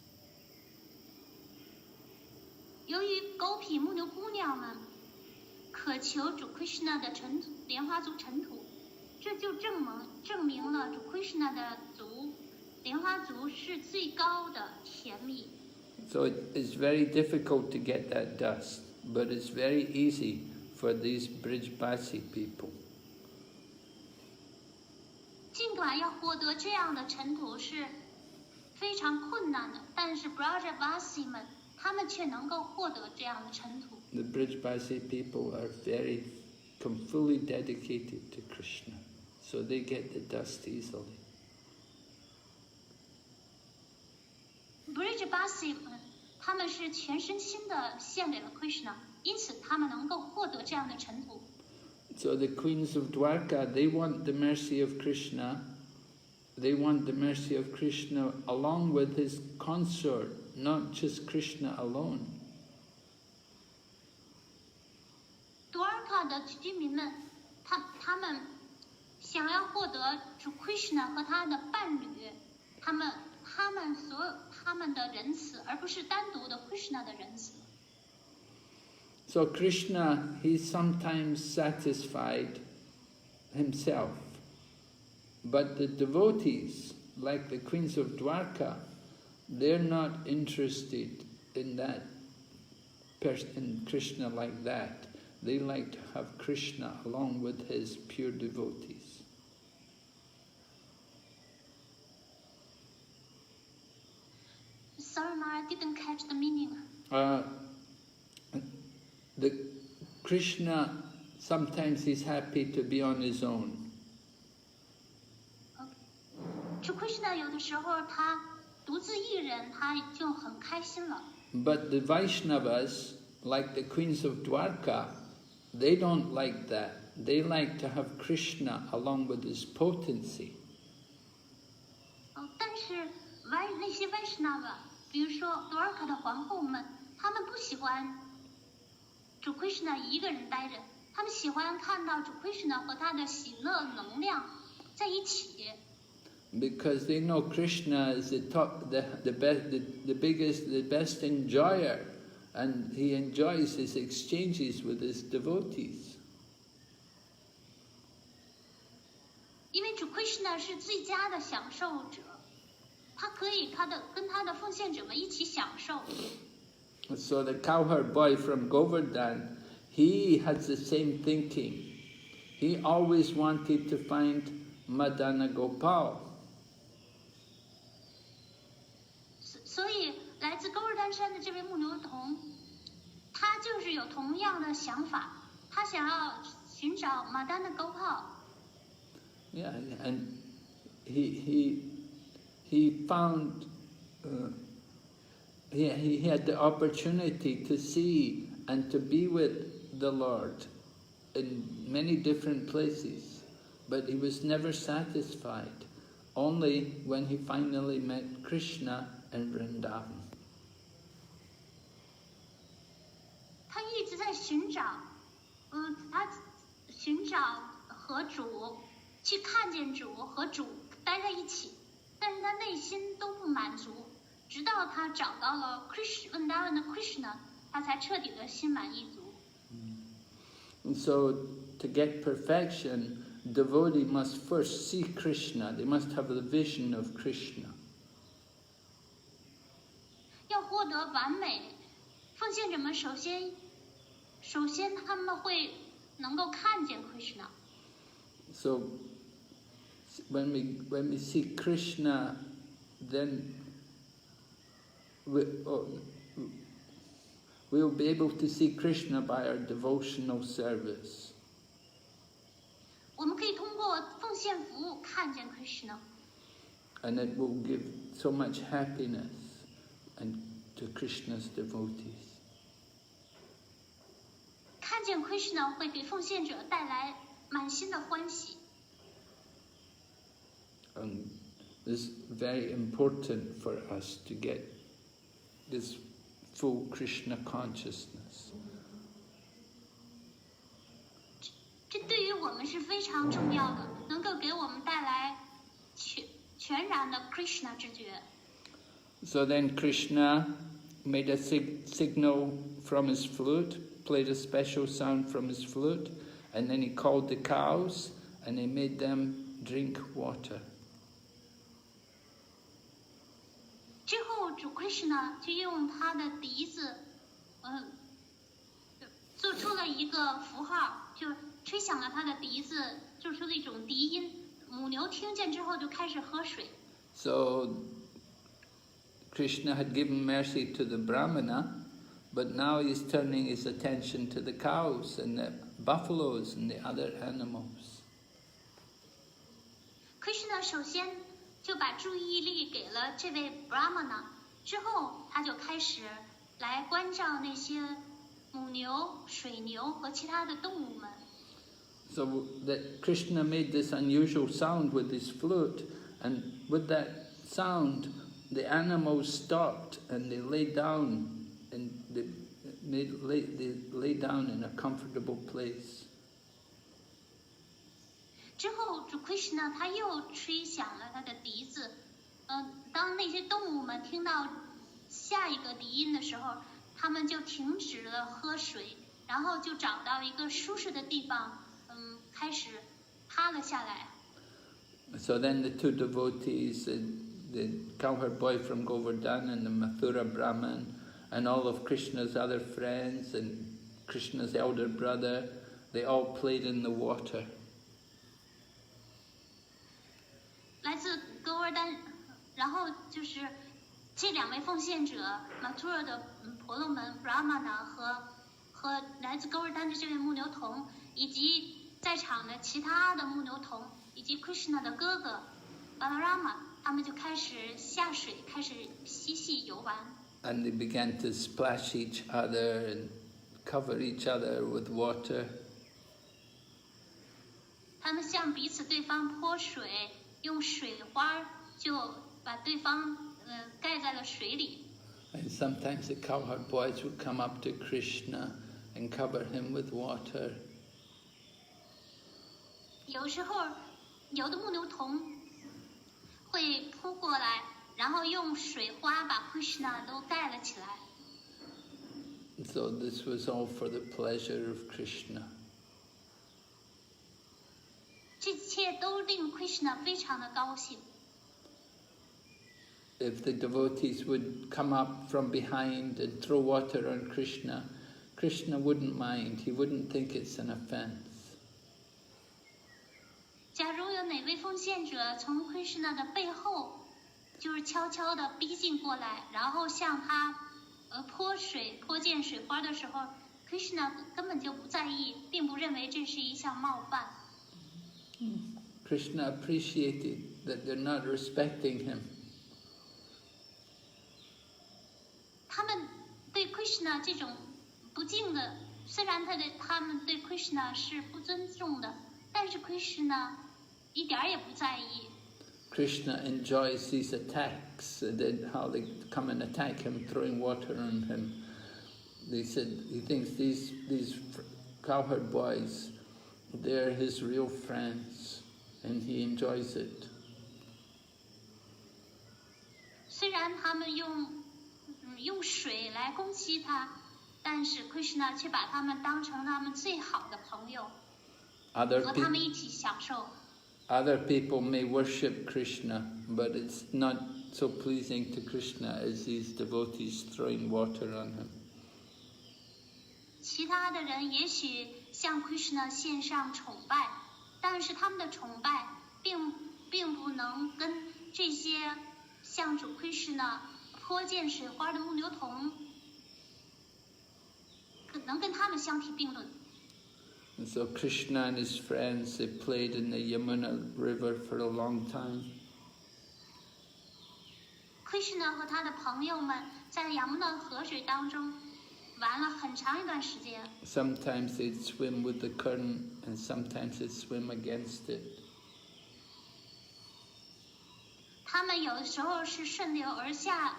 由于狗匹牧牛姑娘们渴求主 Krishna 的莲花足尘土，这就证明了主 Krishna 的莲花足是最高的甜蜜。So it's very difficult to get that dust, but it's very easy for these Brijbasi people. 尽管要获得这样的尘土是非常困难的，但是 Brhad 们他们却能够获得这样的尘土。The Brijbasi people are fully dedicated to Krishna, so they get the dust easily. Brhad 们他们是全身心的献给了 Krishna， 因此他们能够获得这样的尘土。So the queens of Dwarka, they want the mercy of Krishna. They want the mercy of Krishna along with his consort, not just Krishna alone. Dwarka 的居民们，他们想要获得主 Krishna 和他的伴侣，他们的仁慈，而不是单独的 Krishna 的仁慈。So Krishna, he's sometimes satisfied himself, but the devotees, like the queens of Dwarka, they're not interested in in Krishna like that. They like to have Krishna along with his pure devotees. Sorry, Ma, I didn't catch the meaning. The Krishna, sometimes he's happy to be on his own. To Krishna 有的时候他独自一人，他就很开心了。But the Vaishnavas, like the queens of Dwarka, they don't like that. They like to have Krishna along with his potency. 但是那些 Vaishnava， 比如说 Dwarka 的皇后们，他们不喜欢主 Krishna 一个人待着，他们喜欢看到主 Krishna 和他的喜乐能量在一起。Because they know Krishna is the best enjoyer, and he enjoys his exchanges with his devotees. 因为主 Krishna 是最佳的享受者，他可以跟他的奉献者们一起享受。So the cowherd boy from Govardhan, he has the same thinking. He always wanted to find Madana Gopal. 所以来自勾尔丹山的这位牧牛童，他就是有同样的想法，他想要寻找Madana Gopal。Yeah, and he found. He had the opportunity to see and to be with the Lord in many different places, but he was never satisfied, only when he finally met Krishna in Vrindavan. 他一直在寻找，他寻找和主，去看见主和主待在一起，但是他内心都不满足。直到他找到了 Vrindavan 的 Krishna， 他才彻底的心满意足。And so, to get perfection, devotee must first see Krishna. They must have the vision of Krishna. 要获得完美，奉献者们首先他们会能够看见 Krishna。So, when we see Krishna, then we'll be able to see Krishna by our devotional service. 我们可以通过奉献服务看见 Krishna。 And it will give so much happiness and to Krishna's devotees. 看见 Krishna 会给奉献者带来满心的欢喜。And this is very important for us to get this full Krishna consciousness. 这对于我们是非常重要的，能够给我们带来全然的 Krishna 知觉。 So then Krishna made a signal from his flute, played a special sound from his flute, and then he called the cows and he made them drink water. 之后主 Krishna 就用他的笛子，做出了一个符号，就吹响了他的笛子，做出了一种笛音。母牛听见之后就开始喝水。So Krishna had given mercy to the Brahmana, but now he's turning his attention to the cows and the buffaloes and the other animals. Krishna 首先就把注意力给了这位 Brahmana， 之后他就开始来关照那些母牛、水牛和其他的动物们。So that Krishna made this unusual sound with his flute, and with that sound the animals stopped and they lay down, and they lay down in a comfortable place. 之后，主 Krishna 他又吹响了他的笛子，当那些动物们听到下一个笛音的时候，他们就停止了喝水，然后就找到一个舒适的地方，开始趴了下来。So then the two devotees, the cowherd boy from Govardhan and the Mathura Brahman, and all of Krishna's other friends and Krishna's elder brother, they all played in the water. 来自哥尔丹，然后就是这两位奉献者马图尔的婆罗门 Brahmana 和来自哥尔丹的这位牧牛童，以及在场的其他的牧牛童，以及 Krishna 的哥哥 Balarama， 他们就开始下水，开始嬉戏游玩。And they began to splash each other and cover each other with water. 他们向彼此对方泼水，用水花就把对方盖在了水里。And sometimes the cowherd boys would come up to Krishna and cover him with water. 有时候，有的牧牛童会扑过来，然后用水花把 Krishna 都盖了起来。So this was all for the pleasure of Krishna. 这一切都令 Krishna 非常的高兴。If the devotees would come up from behind and throw water on Krishna, Krishna wouldn't mind. He wouldn't think it's an offense. 假如有哪位奉献者从 Krishna 的背后，就是悄悄地逼近过来，然后向他泼溅水花的时候 ，Krishna 根本就不在意，并不认为这是一项冒犯。Krishna appreciated that they're not respecting him. 他们对 Krishna 这种不敬的，虽然他们对 Krishna 是不尊重的，但是 Krishna 一点儿也不在意。Krishna enjoys these attacks, then how they come and attack him, throwing water on him. They said he thinks these cowherd boys, they're his real friends, and he enjoys it. 虽然他们用水来攻击他，但是 Krishna 却把他们当成他们最好的朋友，和他们一起享受。Other people may worship Krishna, but it's not so pleasing to Krishna as these devotees throwing water on him. 其他的人也许向 Krishna 献上崇拜，但是他们的崇拜并不能跟这些向主 Krishna 泼溅水花的牧牛童，能跟他们相提并论。And so Krishna and his friends, they played in the Yamuna river for a long time. Krishna 和他的朋友们在雅穆纳河水当中玩了很长一段时间。Sometimes they'd swim with the current, and sometimes they'd swim against it. 他们有的时候是顺流而下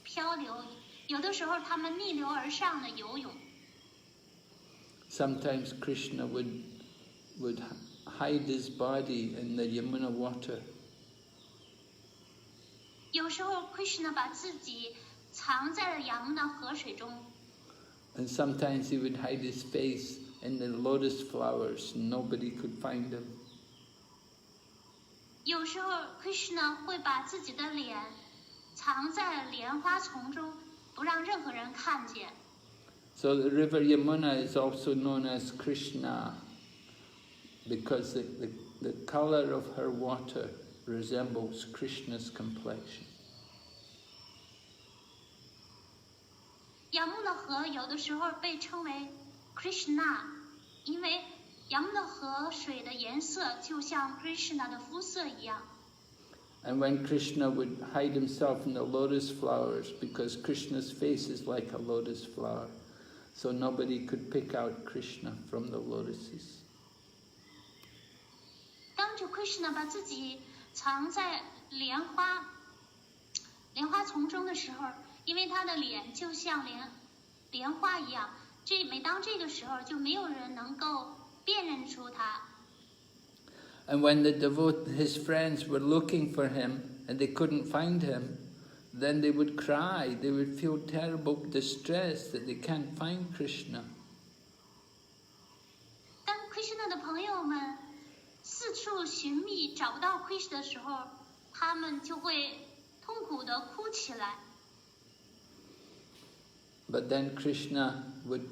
漂流，有的时候他们逆流而上的游泳。Sometimes Krishna would hide his body in the Yamuna water. 有时候 Krishna 把自己藏在了雅穆纳河水中。And sometimes he would hide his face in the lotus flowers, and nobody could find him. 有时候 Krishna 会把自己的脸藏在莲花丛中，不让任何人看见。So the river Yamuna is also known as Krishna because the color of her water resembles Krishna's complexion. 雅穆勒河有的时候被称为 Krishna， 因为雅穆勒河水的颜色就像 Krishna 的肤色一样。And when Krishna would hide himself in the lotus flowers, because Krishna's face is like a lotus flower, so nobody could pick out Krishna from the lotuses. 当着 Krishna 把自己藏在莲花丛中的时候，因为他的脸就像莲花一样，每当这个时候就没有人能够辨认出他。And when his friends were looking for him and they couldn't find him, then they would cry. They would feel terrible distress that they can't find Krishna. 当 Krishna 的朋友们四处寻觅找不到 Krishna 的时候，他们就会痛苦地哭起来。But then Krishna would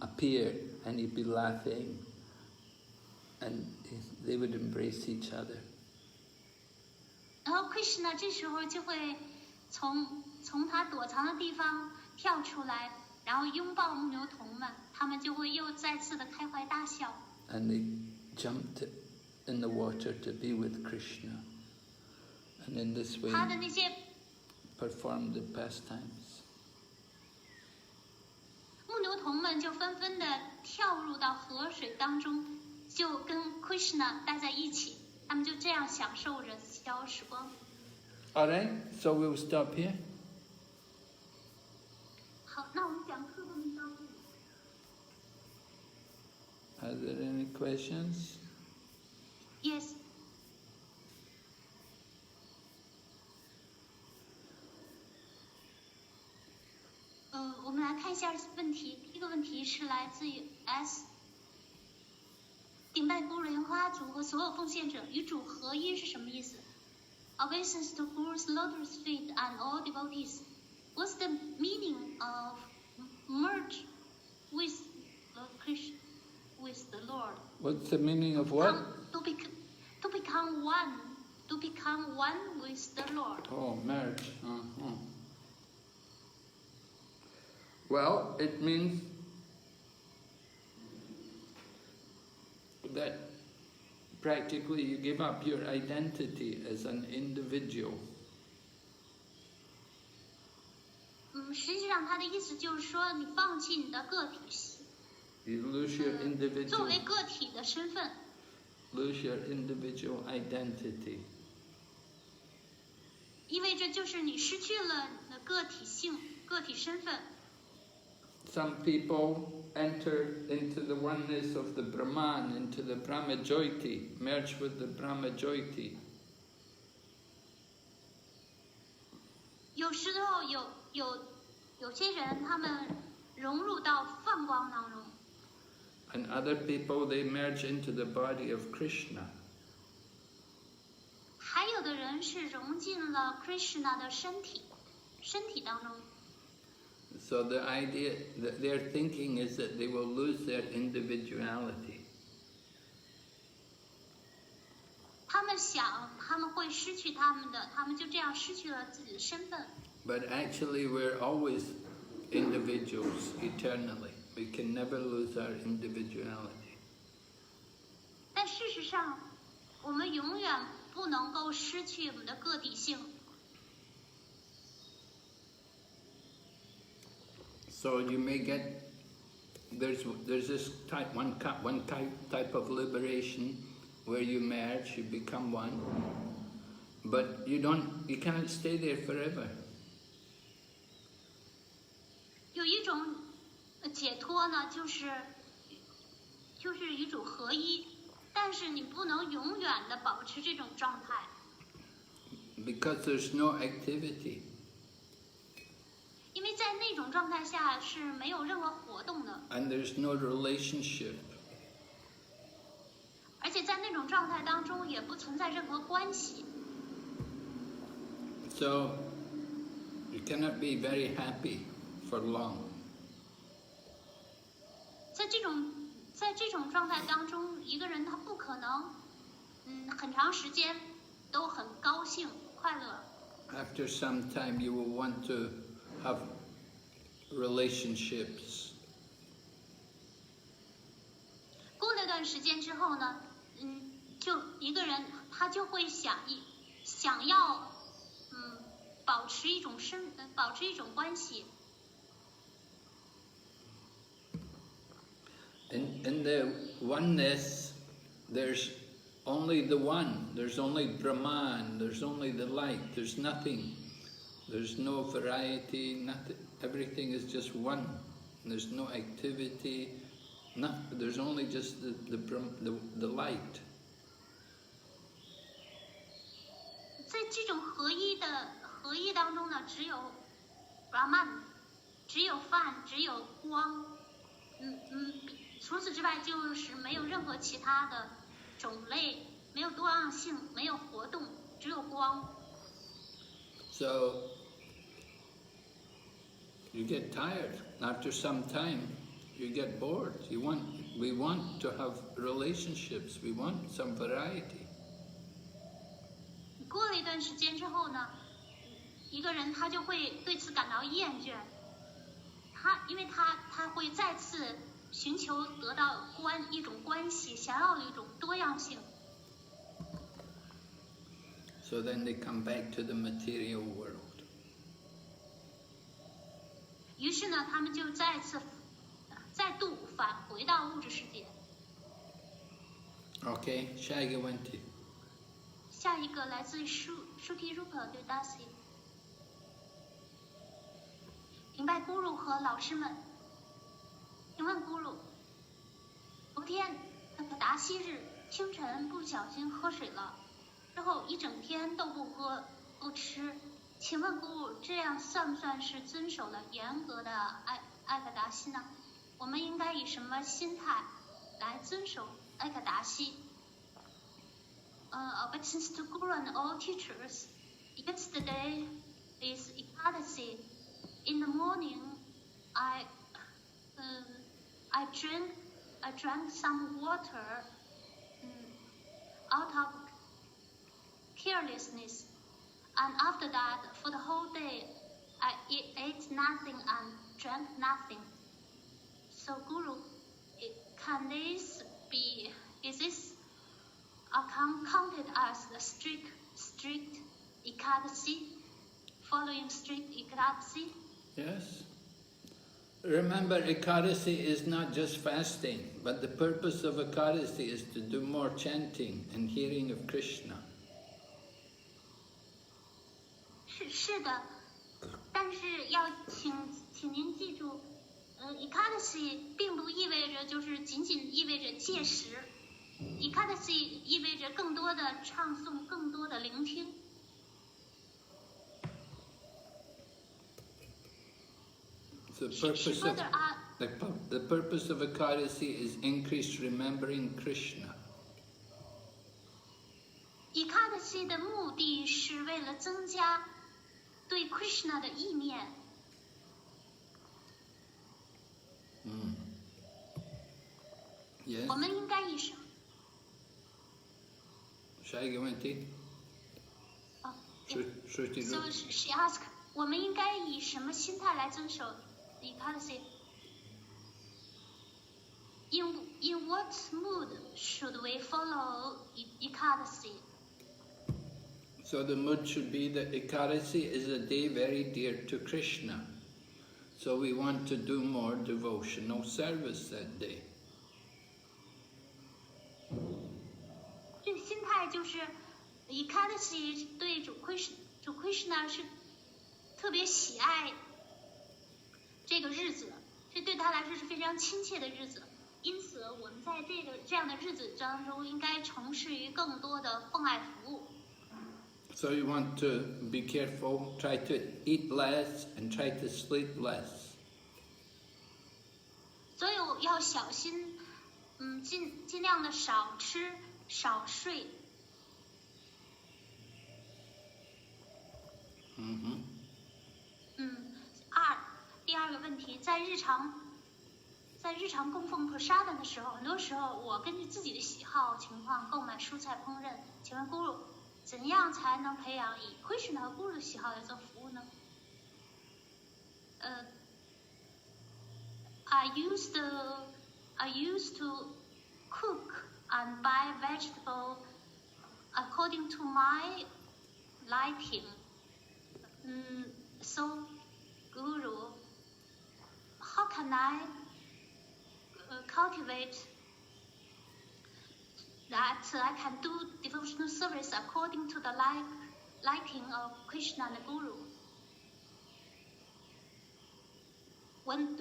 appear, and he'd be laughing, and they would embrace each other. 然后 Krishna 这时候就会从他躲藏的地方跳出来，然后拥抱牧牛童们，他们就会又再次的开怀大笑。And they jumped in the water to be with Krishna, and in this way 他的那些 performed the pastimes. 牧牛童们就纷纷的跳入到河水当中，就跟 Krishna 待在一起，他们就这样享受着消时光。All right, so we'll stop here. 好，那我们讲课到这里。Are there any questions? Yes. 我们来看一下问题。第一个问题是来自于 S。顶拜古莲花主和所有奉献者与主合一是什么意思 ？Obeisance to Guru's lotus feet and all devotees. What's the meaning of merge with Krishna, with the Lord? What's the meaning of what? To become one. To become one with the Lord. Oh, merge. Uh-huh. Well, it means that practically you give up your identity as an individual. 实际上他的意思就是说，你放弃你的个体性， You lose your 作 individual, 为个体的身份， lose your individual identity. 意味着就是你失去了你的个体性、个体身份。Some people enter into the oneness of the Brahman, into the Brahmajyoti, merge with the Brahmajyoti. 有时候有些人他们融入到放光当中， And other people, they merge into the body of Krishna. 还有的人是融进了 Krishna 的身体当中。So the idea that their thinking is that they will lose their individuality. 他们想他们会失去他们就这样失去了自己的身份。But actually we're always individuals eternally. We can never lose our individuality. 但事实上，我们永远不能够失去我们的个体性。So you may get, there's this one type of liberation where you merge, you become one, but you cannot stay there forever. 有一种解脱呢，就是与主合一，但是你不能永远的保持这种状态。Because there's no activity. 因为在那种状态下是没有任何活动的， And there's no relationship. 而且在那种状态当中也不存在任何关系。So you cannot be very happy for long. 在这种状态当中，一个人他不可能，很长时间都很高兴快乐。After some time, you will want to have relationships. 过了段时间之后呢，就一个人他就会想要，保持一种关系。In the oneness, there's only the one. There's only Brahman. There's only the light. There's nothing. There's no variety. Nothing. Everything is just one. There's no activity. There's only just the light. 在这种合一当中呢，只有 Brahman， 只有饭，只有光，除此之外就是没有任何其他的种类，没有多样性，没有活动，只有光。So you get tired after some time. You get bored. We want to have relationships. We want some variety. 过了一段时间之后呢，一个人他就会对此感到厌倦，因为他会再次寻求得到一种关系，想要一种多样性。So then they come back to the material world. 于是呢，他们就再度返回到物质世界。Okay, 下一个问题。下一个来自Shuti Rupa 对 Darcy。明白咕噜和老师们，请问咕噜，昨天那个达西日清晨不小心喝水了，之后一整天都不喝不吃，请问咕噜，这样算不算是遵守了严格的艾可达西呢？我们应该以什么心态来遵守艾可达西？Obeisance to Guru and all teachers. Yesterday is Ekadasi. In the morning, I drank some water out of carelessness, and after that, for the whole day, I ate nothing and drank nothing. So, Guru, is this counted as the strict Ekadasi, following strict Ekadasi? Yes. Remember, Ekadasi is not just fasting, but the purpose of Ekadasi is to do more chanting and hearing of Krishna. 是的，但是要请您记住，Ekadasi 并不意味着仅仅意味着戒食。Ekadasi 意味着更多的唱诵，更多的聆听。The purpose of Ekadasi is increased remembering Krishna. Ekadasi 的目的是为了增加对 Krishna 的意念。Yes. 我们应该以什么？下一个问题。So she asked, 我们应该以什么心态来遵守 Ekadasi? In what mood should we follow Ekadasi? So the mood should be that Ekadasi is a day very dear to Krishna. So we want to do more devotional service that day. 这个心态就是 Ekadasi 对主 Krishna 是特别喜爱这个日子，这对他来说是非常亲切的日子。因此，我们在这样的日子当中，应该从事于更多的奉爱服务。So you want to be careful, try to eat less and try to sleep less. 所以要小心，尽量的少吃少睡。第二个问题，在日常供奉 prasada 的时候，很多时候我根据自己的喜好情况购买蔬菜烹饪。请问 Guru， 怎样才能培养以 Krishna 和 Guru 的喜好来做服务呢？I used to cook and buy vegetable according to my liking. So, Guru, how can I cultivate that I can do devotional service according to the liking of Krishna and Guru when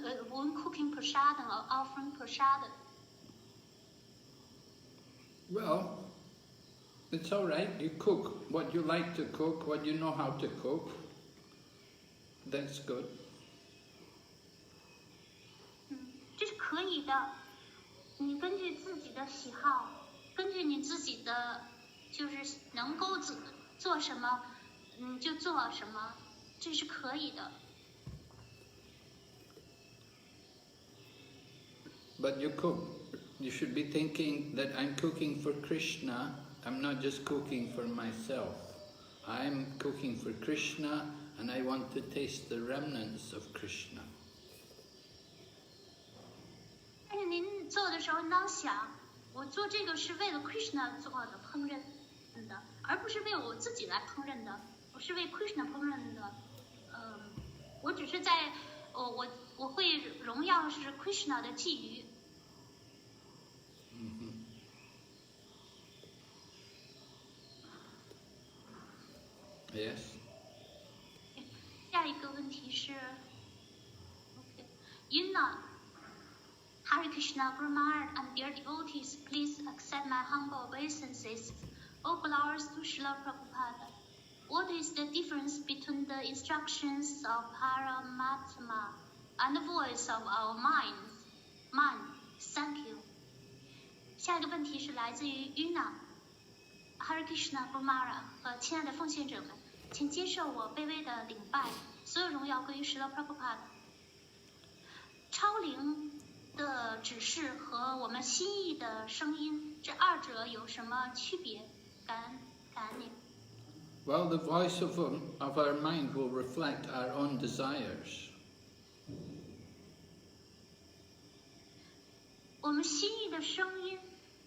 cooking prasada or offering prasada? Well, it's all right. You cook what you like to cook, what you know how to cook. That's good. 这是可以的。你根据自己的喜好，根据你自己的就是能够做什么，就做什么，这是可以的。But you cook. You should be thinking that I'm cooking for Krishna. I'm not just cooking for myself. I'm cooking for Krishna and I want to taste the remnants of Krishna. 但是您做的时候，应当想，我做这个是为了 Krishna 做的烹饪的，而不是为我自己来烹饪的。我是为 Krishna 烹饪的。我只是在，我会荣耀是 Krishna 的寄予。Yes. 下一个问题是 Yuna, Hare Krishna, Guru Maharaj and dear devotees, please accept my humble obeisances. All glories to Srila Prabhupada. What is the difference between the instructions of Paramatma and the voice of our mind? Thank you. 下一个问题是来自于 Yuna。Hare Krishna, Guru Maharaj 和亲爱的奉献者们，请接受我卑微的领拜，所有荣耀归于Srila Prabhupada。超灵的指示和我们心意的声音，这二者有什么区别？感恩您。Well, the voice of our mind will reflect our own desires. 我们心意的声音，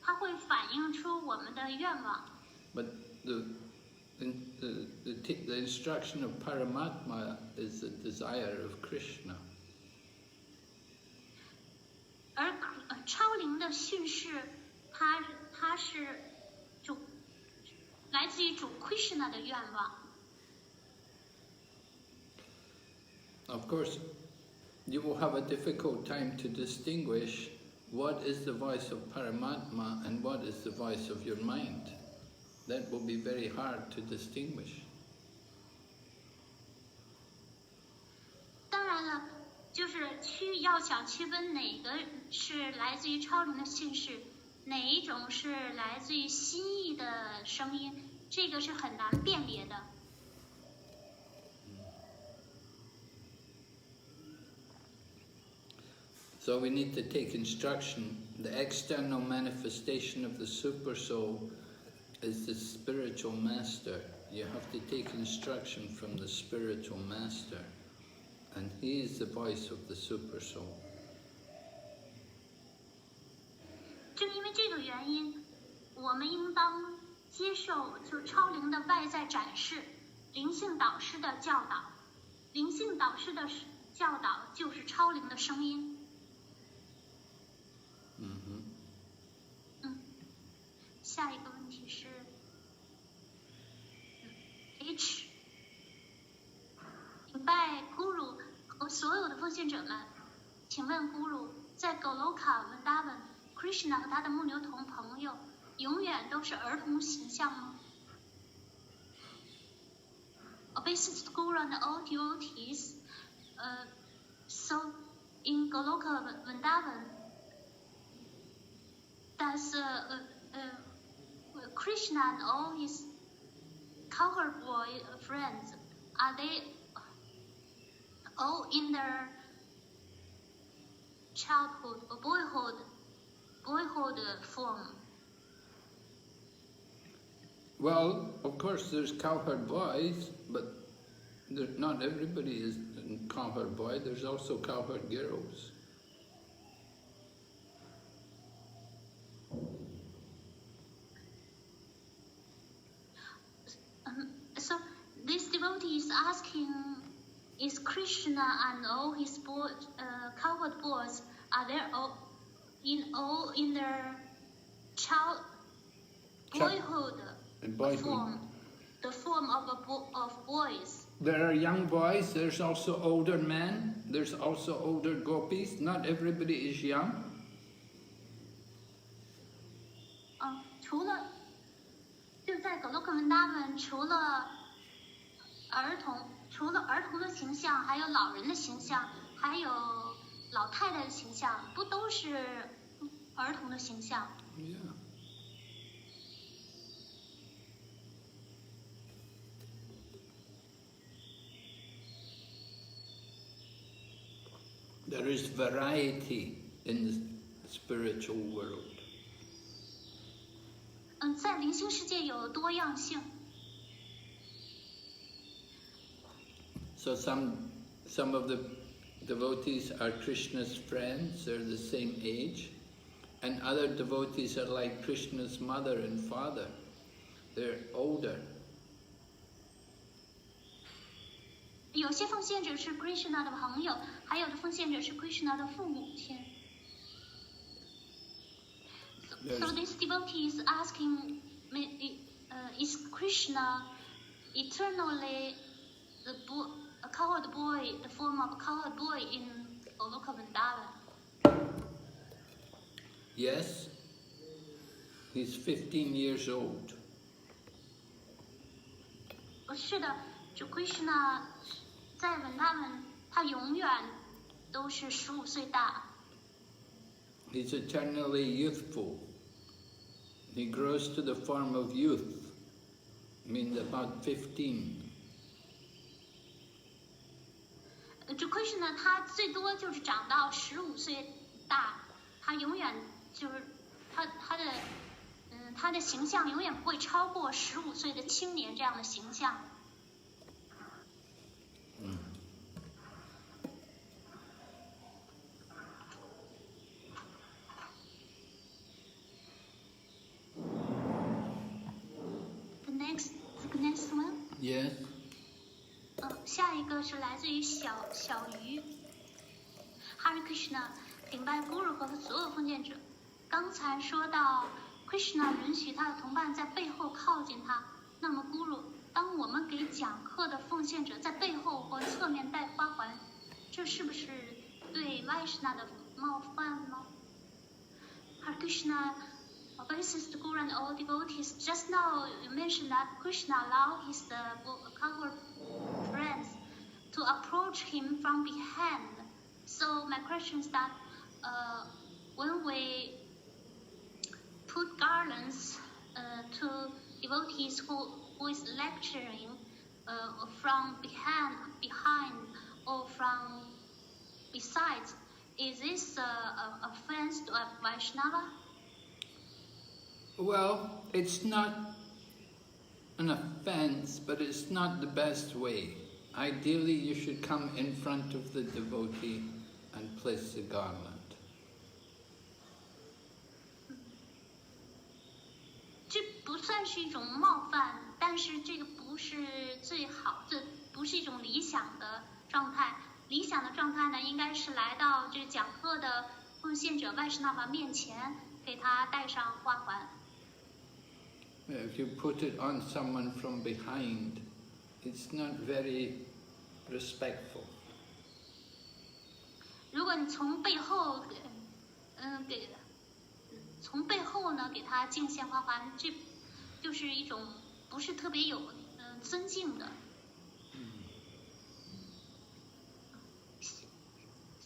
它会反映出我们的愿望。But the instruction of Paramatma is the desire of Krishna. 而超灵的训示，它是来自于主 Krishna 的愿望。Of course, you will have a difficult time to distinguish what is the voice of Paramatma and what is the voice of your mind. That will be very hard to distinguish. 当然了，就是要想区分哪个是来自于超灵的训示，哪一种是来自于心意的声音，这个是很难辨别的。So we need to take instruction. The external manifestation of the super soul is the spiritual master. You have to take instruction from the spiritual master. And he is the voice of the super soul. 正因为这个原因，我们应当接受就超灵的外在展示，灵性导师的教导。灵性导师的教导就是超灵的声音。下一个问题是 H， 请拜 Guru 和所有的奉献者们，请问 Guru 在 Goloka Vrindavan Krishna 和他的牧牛童朋友永远都是儿童形象吗？ Obeisance to Guru and all devotees. So in Goloka Vrindavan, does Krishna and all his cowherd boy friends are they all in their childhood or boyhood form? Well, of course there's cowherd boys, but not everybody is a cowherd boy. There's also cowherd girls. So this devotee is asking, is Krishna and all his cowherd boys, are they all in their boyhood form, the form of boys? There are young boys, there's also older men, there's also older gopis. Not everybody is young. 除了就在格洛克文达们，除了儿童的形象，还有老人的形象，还有老太太的形象，不都是儿童的形象？ Yeah. There is variety in the spiritual world. 在灵性世界有多样性。 So some of the devotees are Krishna's friends, they're the same age, and other devotees are like Krishna's mother and father, they're older. 有些奉献者是 Krishna 的朋友，还有的奉献者是 Krishna 的父母亲。So this devotee is asking, is Krishna eternally a cowherd boy, the form of a cowherd boy in Goloka Vrindavan? Yes, he's 15 years old. 是的，主 Krishna 在文达文，他永远都是15岁大。 He's eternally youthful. He grows to the form of youth, means about 15. 主 Krishna 他最多就是长到15岁大，他永远就是他的形象永远不会超过15岁的青年这样的形象。The next one. Yes. 下一个是来自于小鱼。Hare Krishna， 顶拜 Guru 和所有奉献者。刚才说到 Krishna 允许他的同伴在背后靠近他，那么 Guru， 当我们给讲课的奉献者在背后或侧面戴花环，这是不是对 Vaishnava 的冒犯呢 ？Hare Krishna。Obeisance to Guru and all devotees. Just now you mentioned that Krishna allowed his cowherd friends to approach him from behind. So my question is that when we put garlands to devotees who is lecturing from behind or from besides, is this offense to a Vaishnava? Well, it's not an offense, but it's not the best way. Ideally, you should come in front of the devotee and place the garland. 这不算是一种冒犯，但是这个不是最好，这不是一种理想的状态。理想的状态呢，应该是来到这个讲课的奉献者Vaishnava面前，给他戴上花环。If you put it on someone from behind, it's not very respectful. 如果你从背后，从背后呢给他敬献花环，这就是一种不是特别有尊敬的。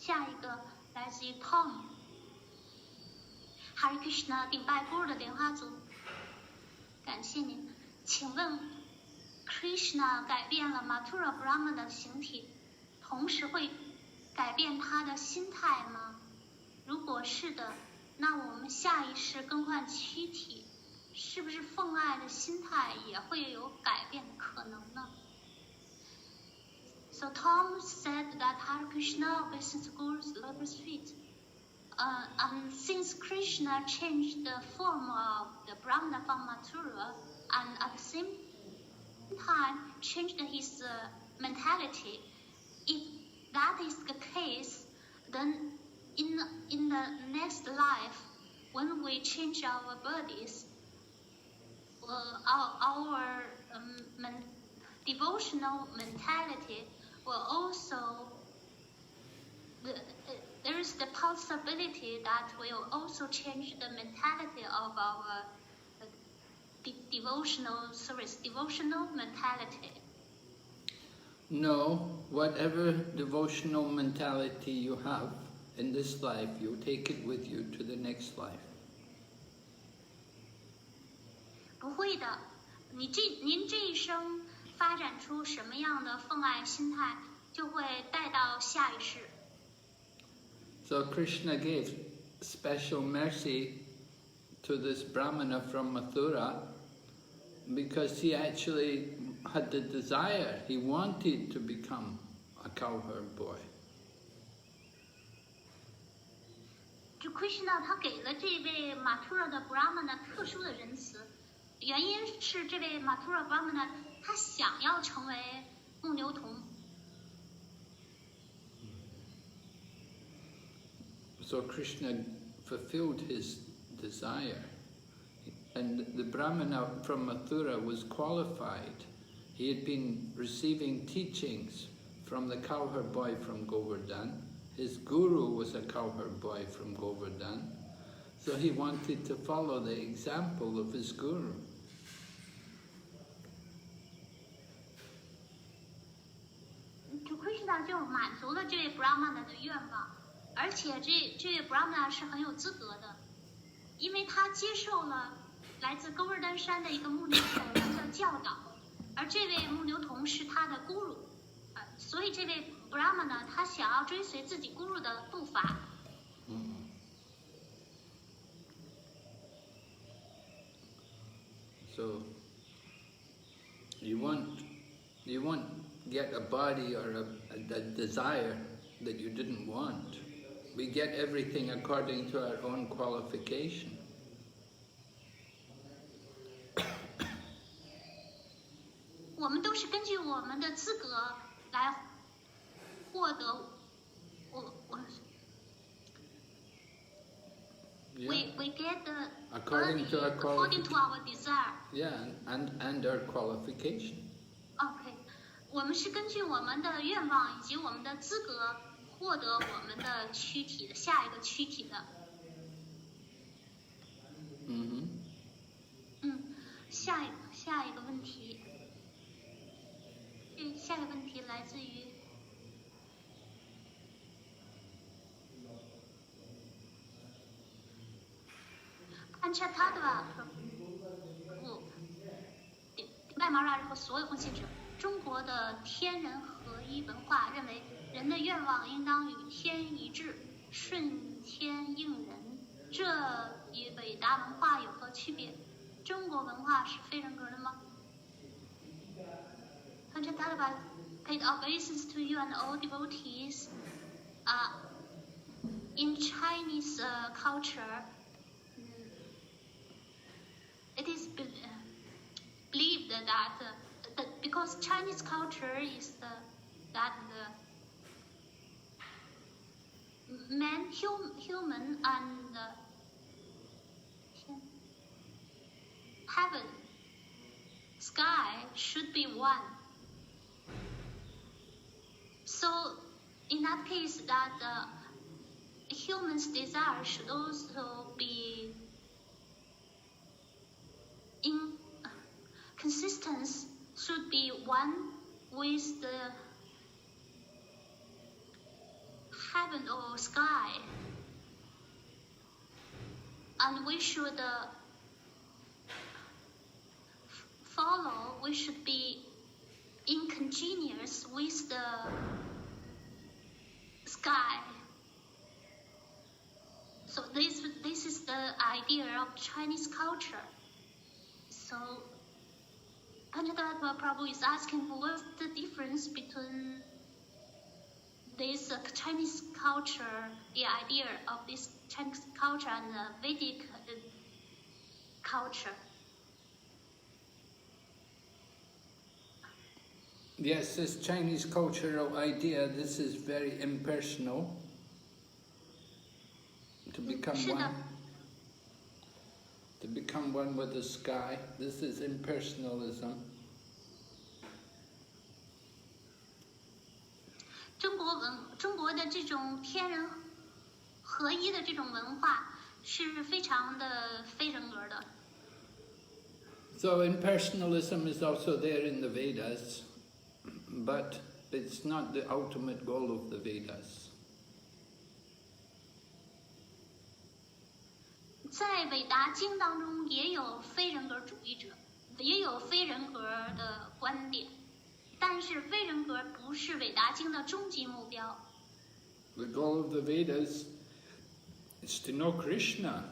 下一个来自于 Tom。Hare Krishna， 顶拜 Guru 的莲花族。感谢您，请问 Krishna 改变了 Mathura Brahmana 的形体，同时会改变他的心态吗？如果是的，那我们下一世更换躯体，是不是奉爱的心态也会有改变的可能呢？ So Tom said that Hare Krishna obeises Guru's lotus feet. And since Krishna changed the form of the Brahmana from Mathura, and at the same time changed his mentality, if that is the case, then in the next life, when we change our bodies, our devotional mentality will also, there is the possibility that will also change the mentality of our devotional service, devotional mentality. No, whatever devotional mentality you have in this life, you take it with you to the next life. 不会的，您这一生发展出什么样的奉爱心态，就会带到下一世。So Krishna gave special mercy to this Brahmana from Mathura because he actually had the desire, he wanted to become a cowherd boy. 就 Krishna 他给了这位 Mathura 的 Brahmana 特殊的仁慈，原因是这位 Mathura Brahmana 他想要成为牧牛童。So Krishna fulfilled his desire, and the Brahmana from Mathura was qualified. He had been receiving teachings from the cowherd boy from Govardhan. His guru was a cowherd boy from Govardhan, so he wanted to follow the example of his guru. 就 Krishna 就满足了这位 Brahmana 的愿望。而且这位 Brahmana 是很有资格的，因为他接受了来自勾尔丹山的一个牧牛童的教导，而这位牧牛童是他的 guru，所以这位 Brahmana 他想要追随自己 guru 的步伐。So you won't get a body or a desire that you didn't want. We get everything according to our own qualification. 我们都是根据我们的资格来获得。We get the according to our desire. Yeah, and our qualification. OK， 我们是根据我们的愿望以及我们的资格。获得我们的躯体的下一个躯体的。下一个问题，下一个问题来自于潘恰塔德瓦麦马拉和所有奉献者，中国的天人合一文化认为。人的愿望应当与天一致，顺天应人，这与伟大文化有何区别？中国文化是非人格的吗？ Panchatatva paid obeisance to you and all devotees. In Chinese culture, it is believed that because Chinese culture is that man, human, and heaven, sky should be one. So, in that case, that human's desire should also be in consistence, should be one with the heaven or sky, and we should follow. We should be Eng-Chinese with the sky. So this is the idea of Chinese culture. So Brhad Prabhu is asking what's the difference between this Chinese culture, the idea of this Chinese culture and the Vedic culture. Yes, this Chinese cultural idea, this is very impersonal. To become one with the sky. This is impersonalism. 中国的这种天人合一的这种文化是非常的非人格的。So impersonalism is also there in the Vedas, but it's not the ultimate goal of the Vedas. 在伟达经当中也有非人格主义者，也有非人格的观点，但是非人格不是伟达经的终极目标。The goal of the Vedas is to know Krishna.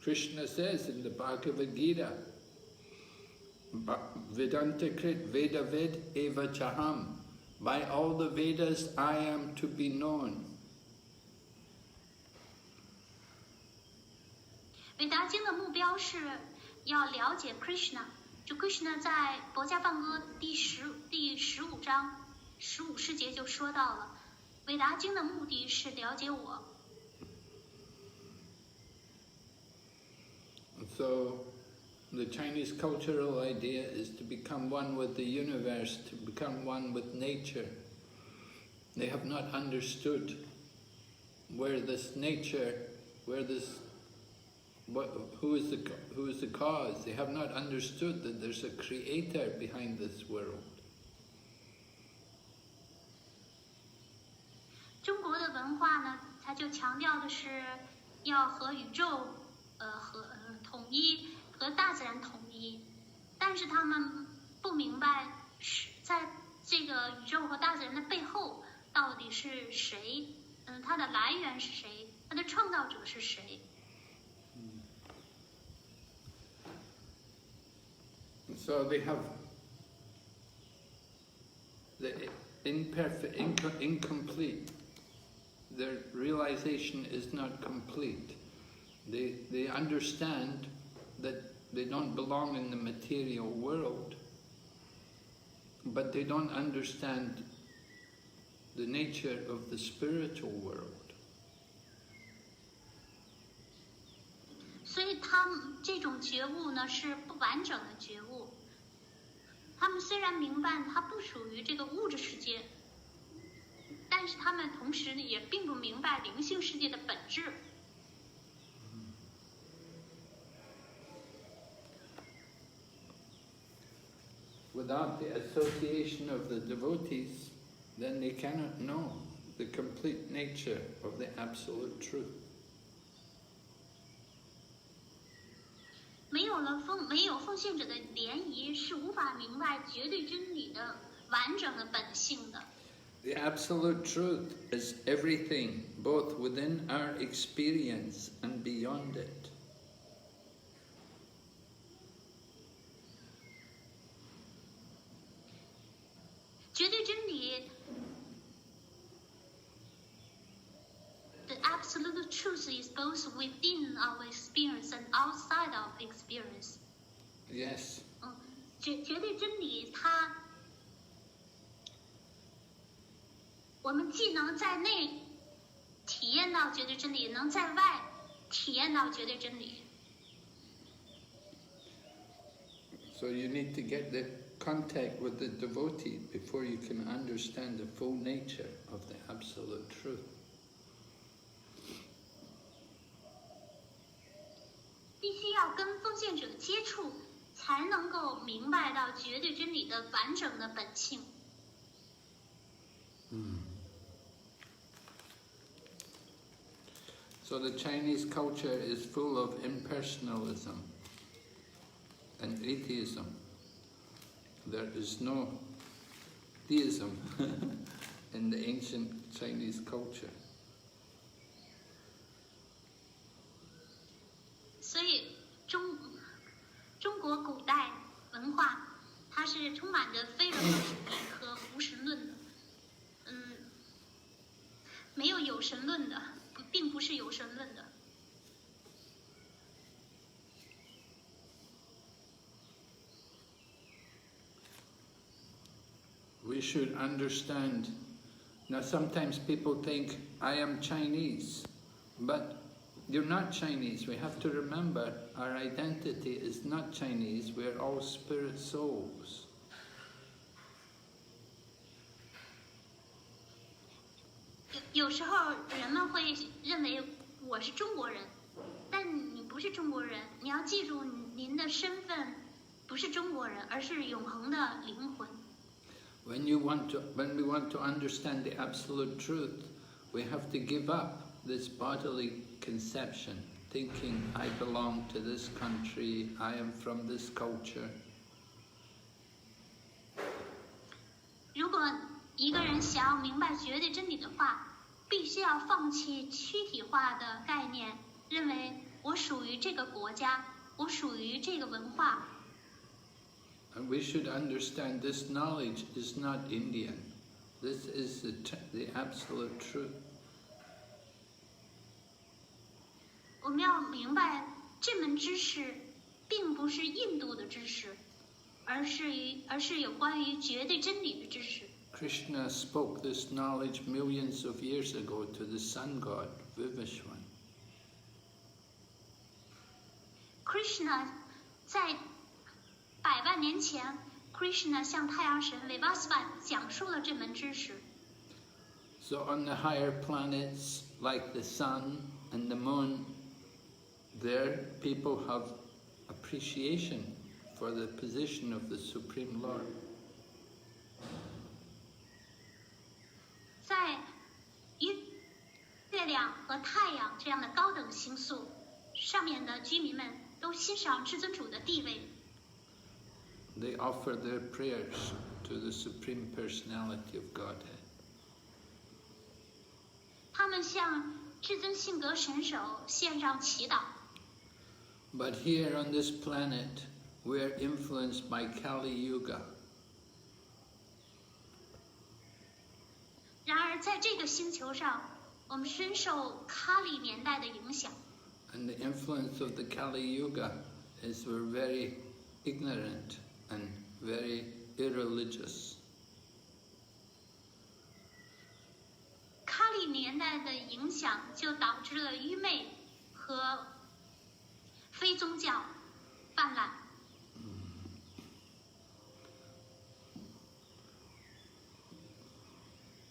Krishna says in the Bhagavad Gita, Vedanta Krit Veda Ved Eva Chaham. By all the Vedas I am to be known. 伟达经的目标是要了解 Krishna， 就 Krishna 在《薄伽梵歌》第15章15世节就说到了，伟达经的目的是了解我。So, the Chinese cultural idea is to become one with the universe, to become one with nature. They have not understood where this nature, who is the cause. They have not understood that there's a creator behind this world. 中国的文化呢，它就强调的是要和宇宙统一，和大自然统一，但是他们不明白是在这个宇宙和大自然的背后到底是谁，它的来源是谁，它的创造者是谁。So they have the imperfect, incomplete. Their realization is not complete. They understand that they don't belong in the material world, but they don't understand the nature of the spiritual world. 所以他们这种觉悟呢是不完整的觉悟。他们虽然明白它不属于这个物质世界，但是他们同时也并不明白灵性世界的本质。Without the association of the devotees, then they cannot know the complete nature of the absolute truth. 没有奉献者的联谊，是无法明白绝对真理的完整的本性的。The absolute truth is everything, both within our experience and beyond it. 绝对真理 The absolute truth is both within our experience and outside of experience. Yes. 绝对真理它，我们既能在内体验到绝对真理，也能在外体验到绝对真理。So you need to get the contact with the devotee before you can understand the full nature of the absolute truth. 必须要跟奉献者接触，才能够明白到绝对真理的完整的本性。So the Chinese culture is full of impersonalism and atheism. There is no deism in the ancient Chinese culture. 所以中国古代文化，它是充满着非人主义和无神论的。没有有神论的，并不是有神论的。We should understand. Now sometimes people think, I am Chinese, but you're not Chinese. We have to remember our identity is not Chinese. We're all spirit souls. 有时候人们会认为我是中国人，但你不是中国人。你要记住，您的身份不是中国人，而是永恒的灵魂。When we want to understand the absolute truth, we have to give up this bodily conception, thinking I belong to this country, I am from this culture. 如果一个人想要明白绝对真理的话，必须要放弃躯体化的概念，认为我属于这个国家，我属于这个文化。And we should understand this knowledge is not Indian. This is the absolute truth. 我们要明白，这门知识并不是印度的知识，而是有关于绝对真理的知识。Krishna spoke this knowledge millions of years ago to the sun god, Vivishwan. Krishna 在100万年前 ，Krishna 向太阳神 Vivasvan 讲述了这门知识。So on the higher planets, like the sun and the moon, there people have appreciation for the position of the Supreme Lord. 在月亮和太阳这样的高等星宿上面的居民们都欣赏至尊主的地位。They offer their prayers to the Supreme Personality of Godhead. 他们向至尊性格神手献上祈祷。But here on this planet, we are influenced by Kali Yuga. 然而，在这个星球上，我们深受卡里年代的影响。And the influence of the Kali Yuga is we're very ignorant and very irreligious. 卡里年代的影响就导致了愚昧和非宗教泛滥。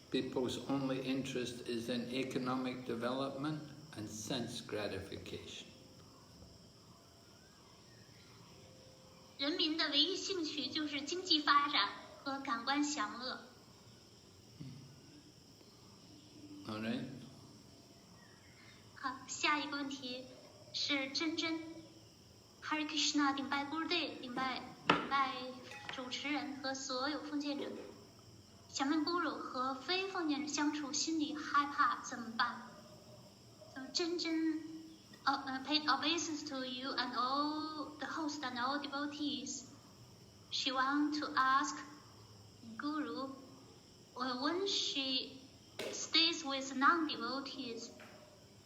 People's only interest is in economic development and sense gratification. 人民的唯一兴趣就是经济发展和感官享乐。All right? 好，下一个问题是真真 Hare Krishna 顶拜 Gurudev 顶拜主持人和所有奉献者。想问 Guru 和非奉献者相处，心里害怕怎么办？真真paid obeisance to you and all the hosts and all devotees. She wants to ask Guru, when she stays with non-devotees,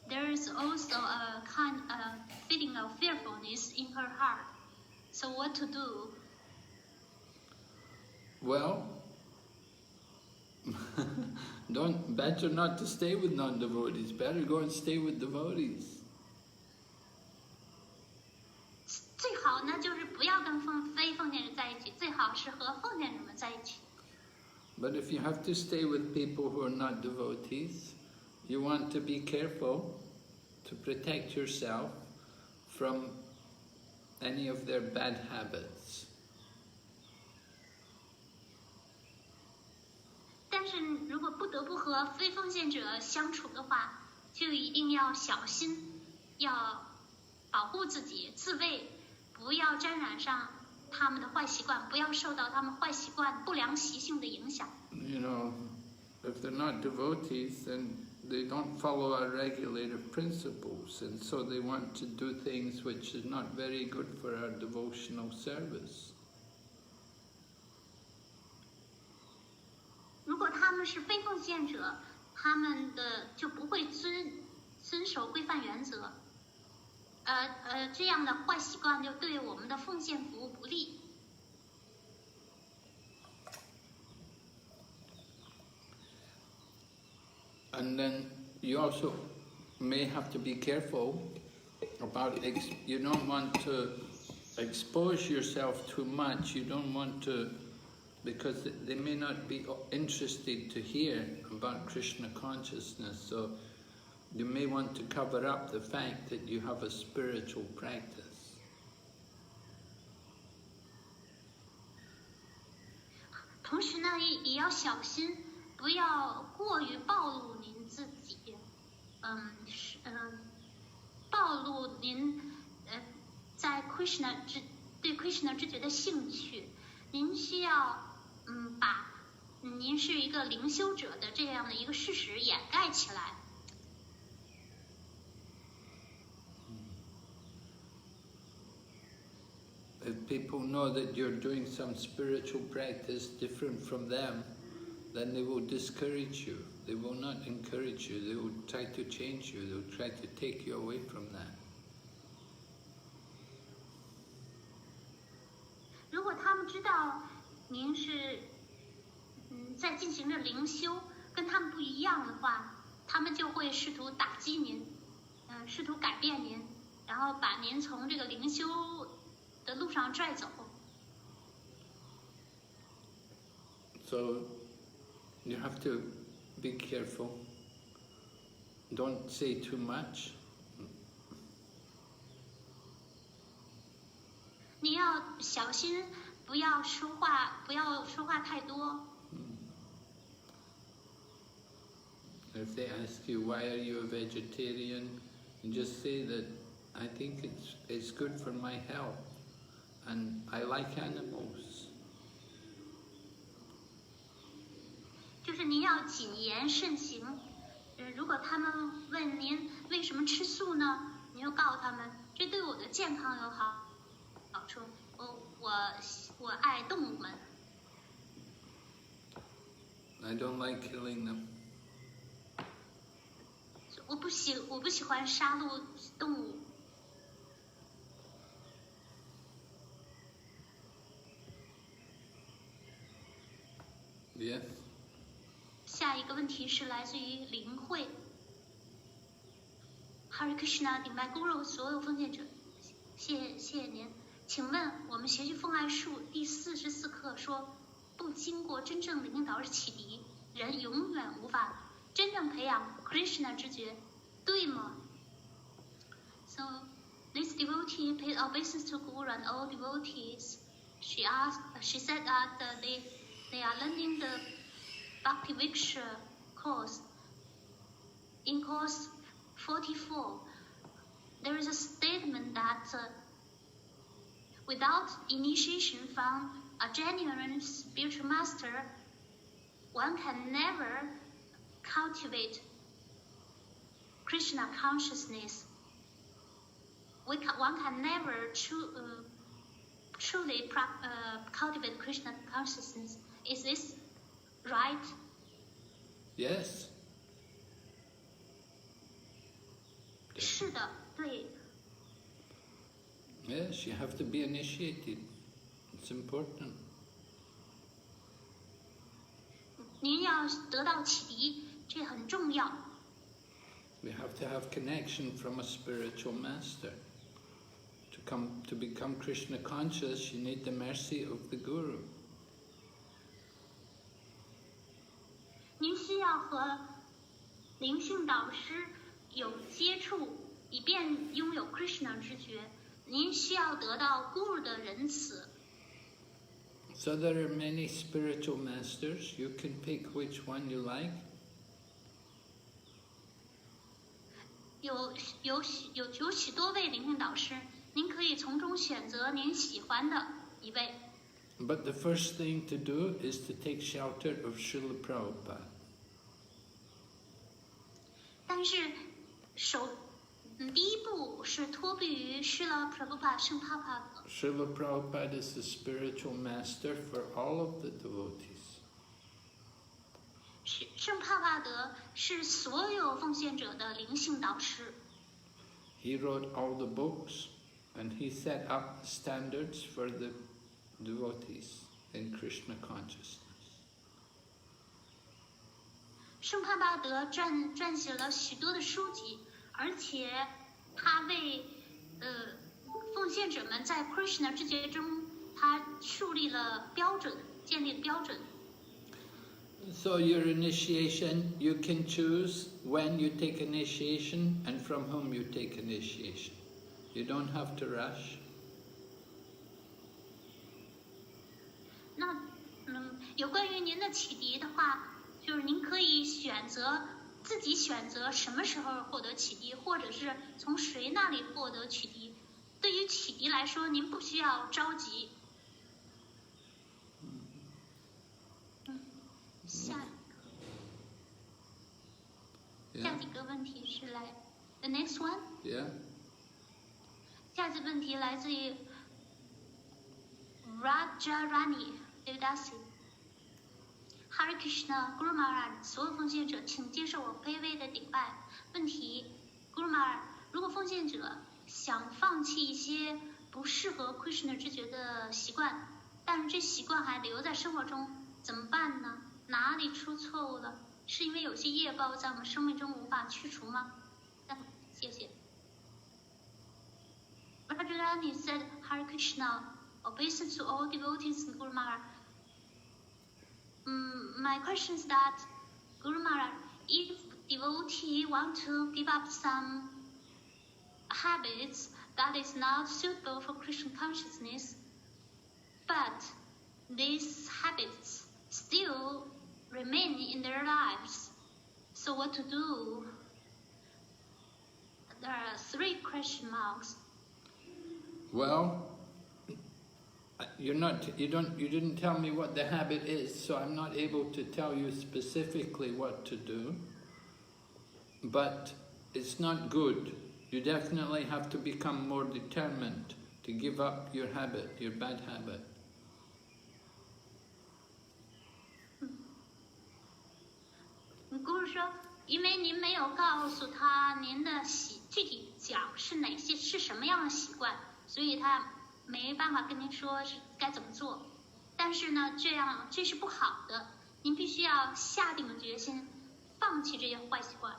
there is also a kind of feeling of fearfulness in her heart. So what to do? Well, better not to stay with non-devotees. Better go and stay with devotees. 最好呢，就是不要跟非奉献者在一起，最好是和奉献者们在一起。But if you have to stay with people who are not devotees, you want to be careful to protect yourself from any of their bad habits. 但是如果不得不和非奉献者相处的话，就一定要小心，要保护自己，自卫，不要沾染上他们的坏习惯，不要受到他们坏习惯、不良习性的影响。If they're not devotees, then they don't follow our regulative principles, and so they want to do things which is not very good for our devotional service. 如果他们是非奉献者，他们的就不会遵守规范原则，这样的坏习惯就对我们的奉献服务不利。And then you also may have to be careful about, you don't want to expose yourself too much, you don't want to, because they may not be interested to hear about Krishna consciousness, so you may want to cover up the fact that you have a spiritual practice. 同时呢，也要小心，不要过于暴露您自己，暴露您在 对 Krishna 知觉的兴趣。您需要把您是一个灵修者的这样的一个事实掩盖起来。If people know that you're doing some spiritual practice different from them, then they will discourage you. They will not encourage you. They will try to change you. They will try to take you away from that. 如果他们知道您是在进行着灵修，跟他们不一样的话，他们就会试图打击您，试图改变您，然后把您从这个灵修的路上拽走。So you have to be careful. Don't say too much. 你要小心，不要说话太多。If they ask you, why are you a vegetarian, you just say that I think it's good for my health and I like animals. 就是您要谨言慎行。如果他们问您为什么吃素呢，你就告诉他们，这对我的健康有好处。我爱动物们。I don't like killing them. 我不喜欢杀戮动物。Yes. 下一个问题是来自于灵慧。Hare Krishna， 顶拜 Guru 所有奉献者，谢谢您。请问我们学习奉爱术第44课说，不经过真正领导而启迪，人永远无法真正培养 Krishna 知觉，对吗 ？So this devotee paid obeisance to Guru and all devotees. She said that they are learning the Bhakti Viksha course. In course 44, there is a statement that without initiation from a genuine spiritual master, one can never cultivate Krishna consciousness. One can never truly cultivate Krishna consciousness. Is this right? Yes. 是的，对。Yes, you have to be initiated. It's important. 您要得到启迪，这很重要。We have to have connection from a spiritual master. To become Krishna conscious, you need the mercy of the Guru. 您需要和灵性导师有接触，以便拥有 Krishna 知觉。您需要得到 Guru 的仁慈。So there are many spiritual masters. You can pick which one you like. 有许多位灵性导师，您可以从中选择您喜欢的。一位。But the first thing to do is to take shelter of Srila Prabhupada. 但是第一步是托庇于施了 Prabhupada 圣帕帕德。Srila Prabhupada is the spiritual master for all of the devotees. 圣帕帕德是所有奉献者的灵性导师。He wrote all the books and he set up standards for the devotees in Krishna consciousness. 圣帕帕德撰写了许多的书籍，而且他为奉献者们在 Krishna 知觉中，他树立了标准，建立了标准。So your initiation, you can choose when you take initiation and from whom you take initiation. You don't have to rush. 那有关于您的启迪的话，就是您可以自己选择什么时候获得启迪，或者是从谁那里获得启迪。对于启迪来说，您不需要着急。下几个问题是来 ，the next one。Yeah. 下几个问题来自于 Rajarani Devdasi。Hare Krishna Guru Maharaj， 所有奉献者，请接受我卑微的顶拜。问题 ，Guru Maharaj， 如果奉献者想放弃一些不适合 Krishna 知觉的习惯，但是这习惯还留在生活中，怎么办呢？哪里出错误了？是因为有些业报在我们生命中无法去除吗？谢谢。Radharani said, Hare Krishna, obeisance to all devotees in Guru Maharaj. My question is that, Guru Maharaj, if devotee want to give up some habits that is not suitable for Krishna consciousness, but these habits still remain in their lives, so what to do? There are 3 question marks. Well, you didn't tell me what the habit is, so I'm not able to tell you specifically what to do. But it's not good. You definitely have to become more determined to give up your habit, your bad habit. 故事说，因为您没有告诉他您的具体讲是哪些是什么样的习惯，所以他没办法跟您说是该怎么做。但是呢，这是不好的，您必须要下定决心，放弃这些坏习惯。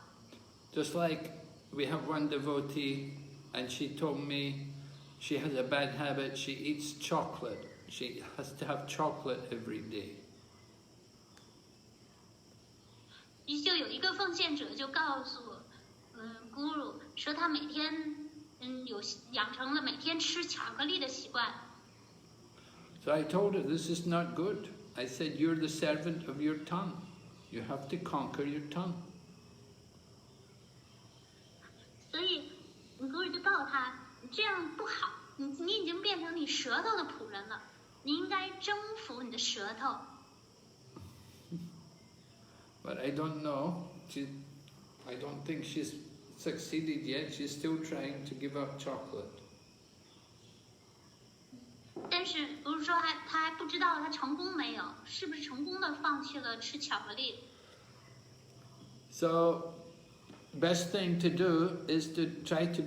Just like we have one devotee, and she told me she has a bad habit. She eats chocolate. She has to have chocolate every day. 就有一个奉献者就告诉Guru 说他每天养成了每天吃巧克力的习惯。So I told her this is not good. I said you're the servant of your tongue. You have to conquer your tongue. 所以Guru 就告诉他这样不好，你已经变成你舌头的仆人了，你应该征服你的舌头。But I don't know. I don't think she's succeeded yet. She's still trying to give up chocolate. 但是不是说他还不知道他成功没有，是不是成功的放弃了吃巧克力？ So, best thing to do is to try to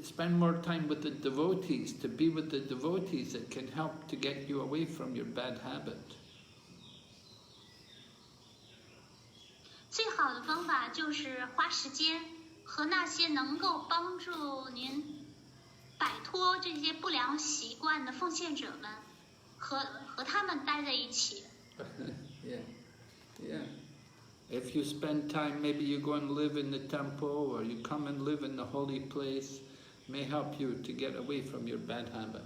spend more time with the devotees, to be with the devotees that can help to get you away from your bad habit. 最好的方法就是花时间和那些能够帮助您摆脱这些不良习惯的奉献者们，和他们待在一起。Yeah. If you spend time, maybe you go and live in the temple, or you come and live in the holy place, may help you to get away from your bad habit.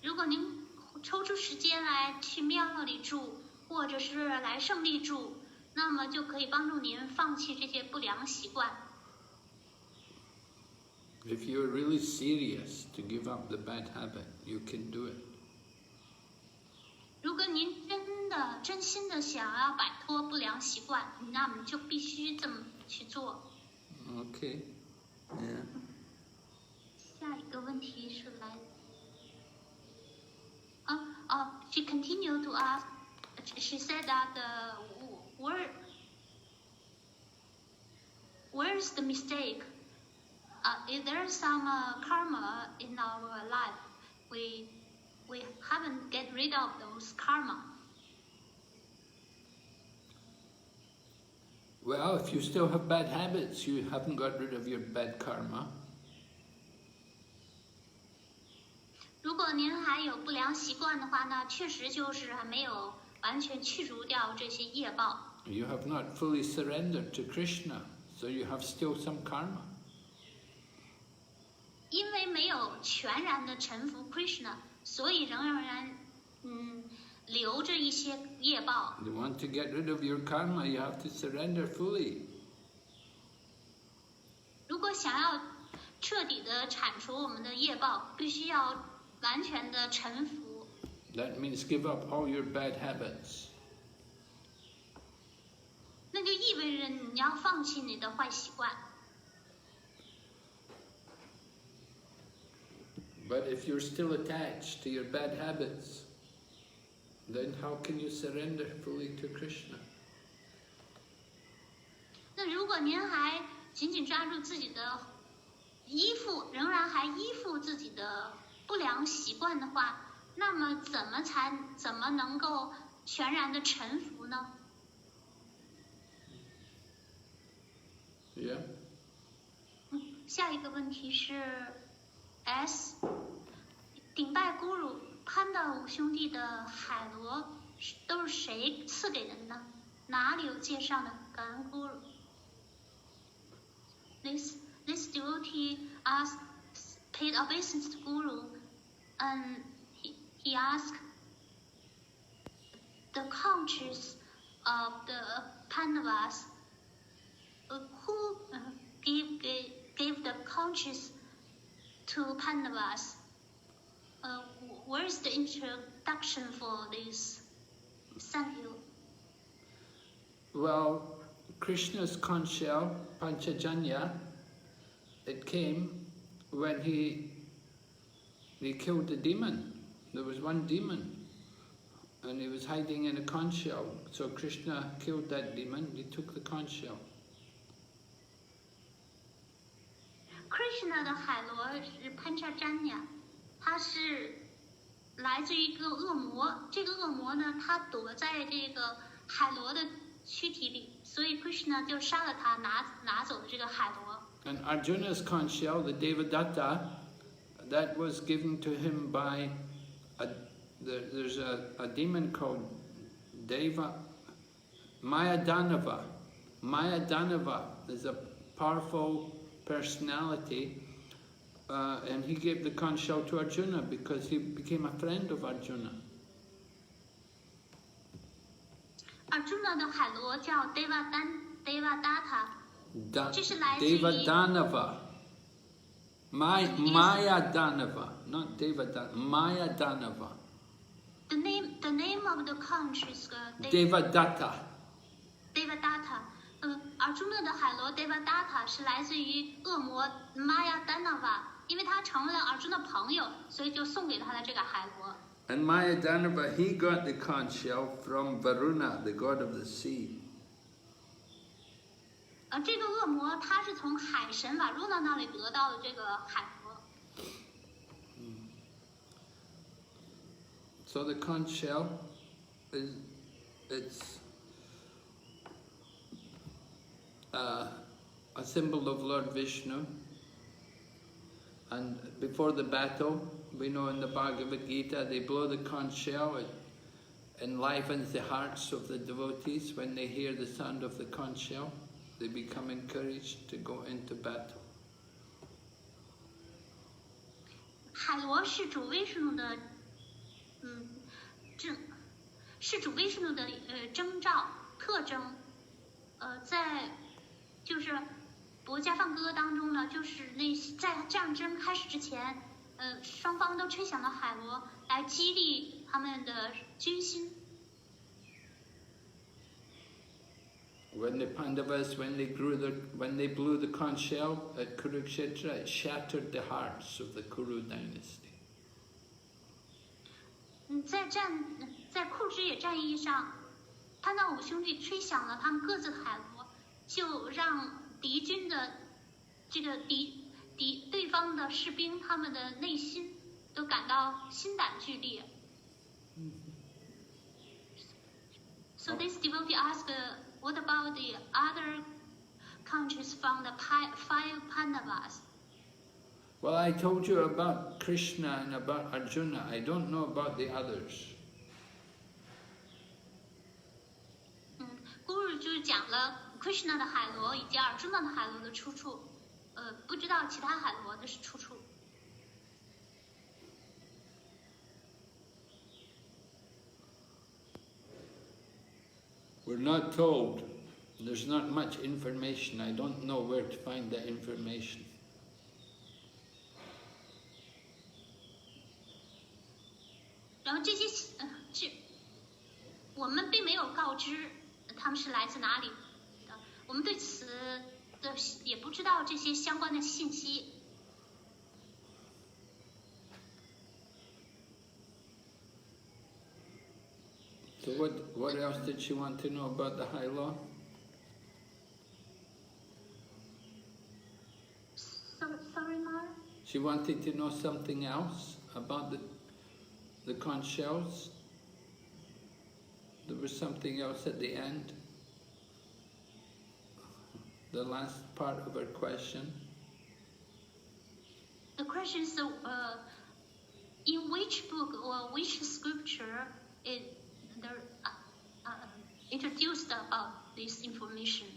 如果您抽出时间来去庙里住，或者是来圣地住，那么就可以帮助您放弃这些不良习惯。If you're really serious to give up the bad habit, you can do it. 如果您真心的想要摆脱不良习惯，那么就必须这么去做。Okay. Yeah. 下一个问题是来，she continued to ask. She said that where's the mistake? If there's some karma in our life, we haven't get rid of those karma. Well, if you still have bad habits, you haven't got rid of your bad karma. 如果您还有不良习惯的话，那确实就是还没有完全去除掉这些业报。You have not fully surrendered to Krishna, so you have still some karma. 因为没有全然的臣服 Krishna， 所以仍然留着一些业报。You want to get rid of your karma, you have to surrender fully. 如果想要彻底的铲除我们的业报，必须要完全的臣服。That means give up all your bad habits. 那就意味着你要放弃你的坏习惯。But if you're still attached to your bad habits, then how can you surrender fully to Krishna? 那如果您还紧紧抓住自己的仍然还依附自己的不良习惯的话，那么怎么能够全然的臣服呢？ Yeah. 下一个问题是 S， 顶拜咕噜潘达五兄弟的海螺都是谁赐给的呢？哪里有介绍呢？感恩咕噜。This devotee paid obeisance to Guru, and he asked the conscience of the Pandavas who gave the conscience to Pandavas. Where is the introduction for this? Thank you. Well, Krishna's conch shell, Panchajanya, it came when he killed the demon. There was one demon, and he was hiding in a conch shell. So Krishna killed that demon, he took the conch shell. Krishna 的海螺是 Panchajanya， 它是来自于一个恶魔。这个恶魔呢，它躲在这个海螺的躯体里，所以 Krishna 就杀了他，拿走了这个海螺。And Arjuna's conch shell, the Devadatta, that was given to him by there's a demon called Mayadanava. Mayadanava is a powerful personality, and he gave the conch shell to Arjuna because he became a friend of Arjuna. Arjuna 的海螺叫 Devadatta， 这是来自于 Devadanava. Mayadanava, not Devadatta, Mayadanava. The name of the conch is Devadatta. Devadatta。Arjuna 的海螺 Devadatta 是来自于恶魔 Mayadanava， 因为他成为了 Arjuna 的朋友，所以就送给他的这个海螺。And Mayadanava, he got the conch shell from Varuna, the god of the sea. 这个恶魔他是从海神瓦鲁纳那里得到的这个海螺。So the conch shell it's a symbol of Lord Vishnu. And before the battle, we know in the Bhagavad Gita, they blow the conch shell. It enlivens the hearts of the devotees when they hear the sound of the conch shell. They become encouraged to go into battle. 海螺是主威什努的，是主威什努的征兆特征。在就是博家放歌当中呢，就是在战争开始之前，双方都吹响了海螺，来激励他们的军心。When the Pandavas, when they blew the conch shell at Kurukshetra, it shattered the hearts of the Kuru dynasty. 在库之野战役上，潘道五兄弟吹响了他们各自的海螺，就让敌军的这个对方的士兵他们的内心都感到心胆俱裂。So this devotee asked, what about the other countries from the 5 Pandavas? Well, I told you about Krishna and about Arjuna. I don't know about the others. Guru 就是讲了 Krishna 的海螺以及 Arjuna 的海螺的出处，不知道其他海螺的出处。We're not told. There's not much information. I don't know where to find that information. 然后这些我们并没有告知他们是来自哪里的，我们对此的也不知道这些相关的信息。So what else did she want to know about the high law? Sorry, Mara? She wanted to know something else about the conch shells. There was something else at the end. The last part of her question. The question is, in which book or which scripture introduced about this information?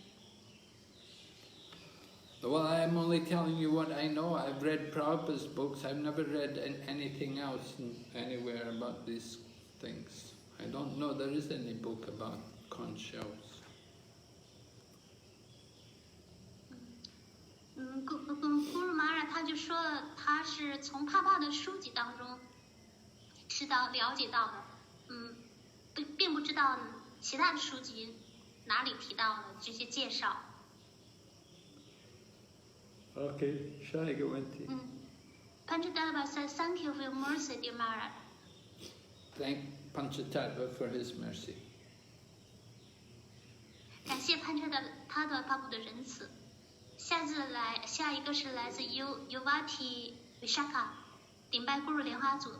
Well, I'm only telling you what I know. I've read Prabhupada's books. I've never read anything else anywhere about these things. I don't know there is any book about conch shells. Guru Mara 他就说了，他是从帕帕的书籍当中了解到的，并不知道其他的书籍哪里提到的这些介绍。Okay, shall I go into? Panchatattva says, "Thank you for your mercy, dear Mara." Thank Panchatattva for his mercy. 感谢潘彻的他的巴布的仁慈。下一个是来自 Yuvati Vishaka， 顶拜 Guru 莲花组，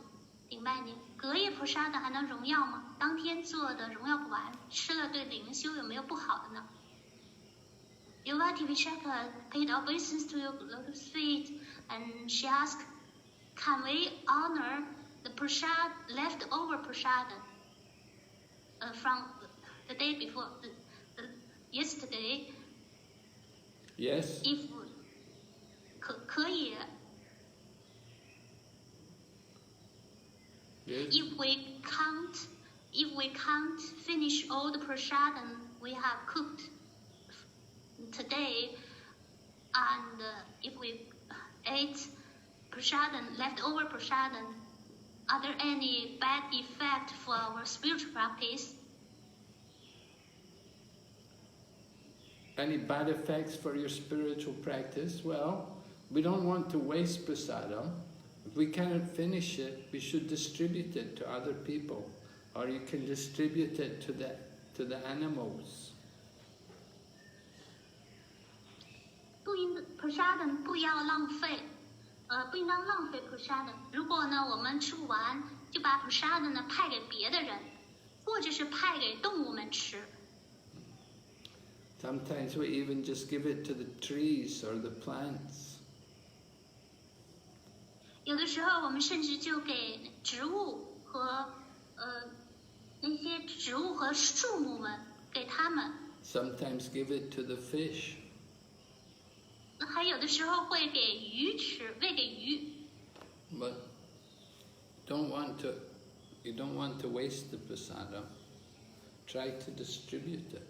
顶拜您。隔夜菩萨的还能荣耀吗？当天做的荣耀不完，吃了对灵修有没有不好的呢？Yuvati Vishaka paid obeisance to your lotus feet, and she asked, "Can we honor the prasad, leftover prasad, from the day before, yesterday? Yes. If 可以 Yes. If we can't finish all the prasadam we have cooked today, and if we ate prasadam, leftover prasadam, are there any bad effect for our spiritual practice?" Any bad effects for your spiritual practice? Well, we don't want to waste prasadam. If we cannot finish it, we should distribute it to other people, or you can distribute it to the animals. Prasadam 不要浪费，不应当浪费 prasadam。如果呢我们吃不完，就把 prasadam 呢派给别的人，或者是派给动物们吃。Sometimes we even just give it to the trees or the plants. 有的时候我们甚至就给植物和那些植物和树木们给他们。Sometimes give it to the fish. 还有的时候会给鱼吃，喂给鱼。But you don't want to waste the prasadam. Try to distribute it.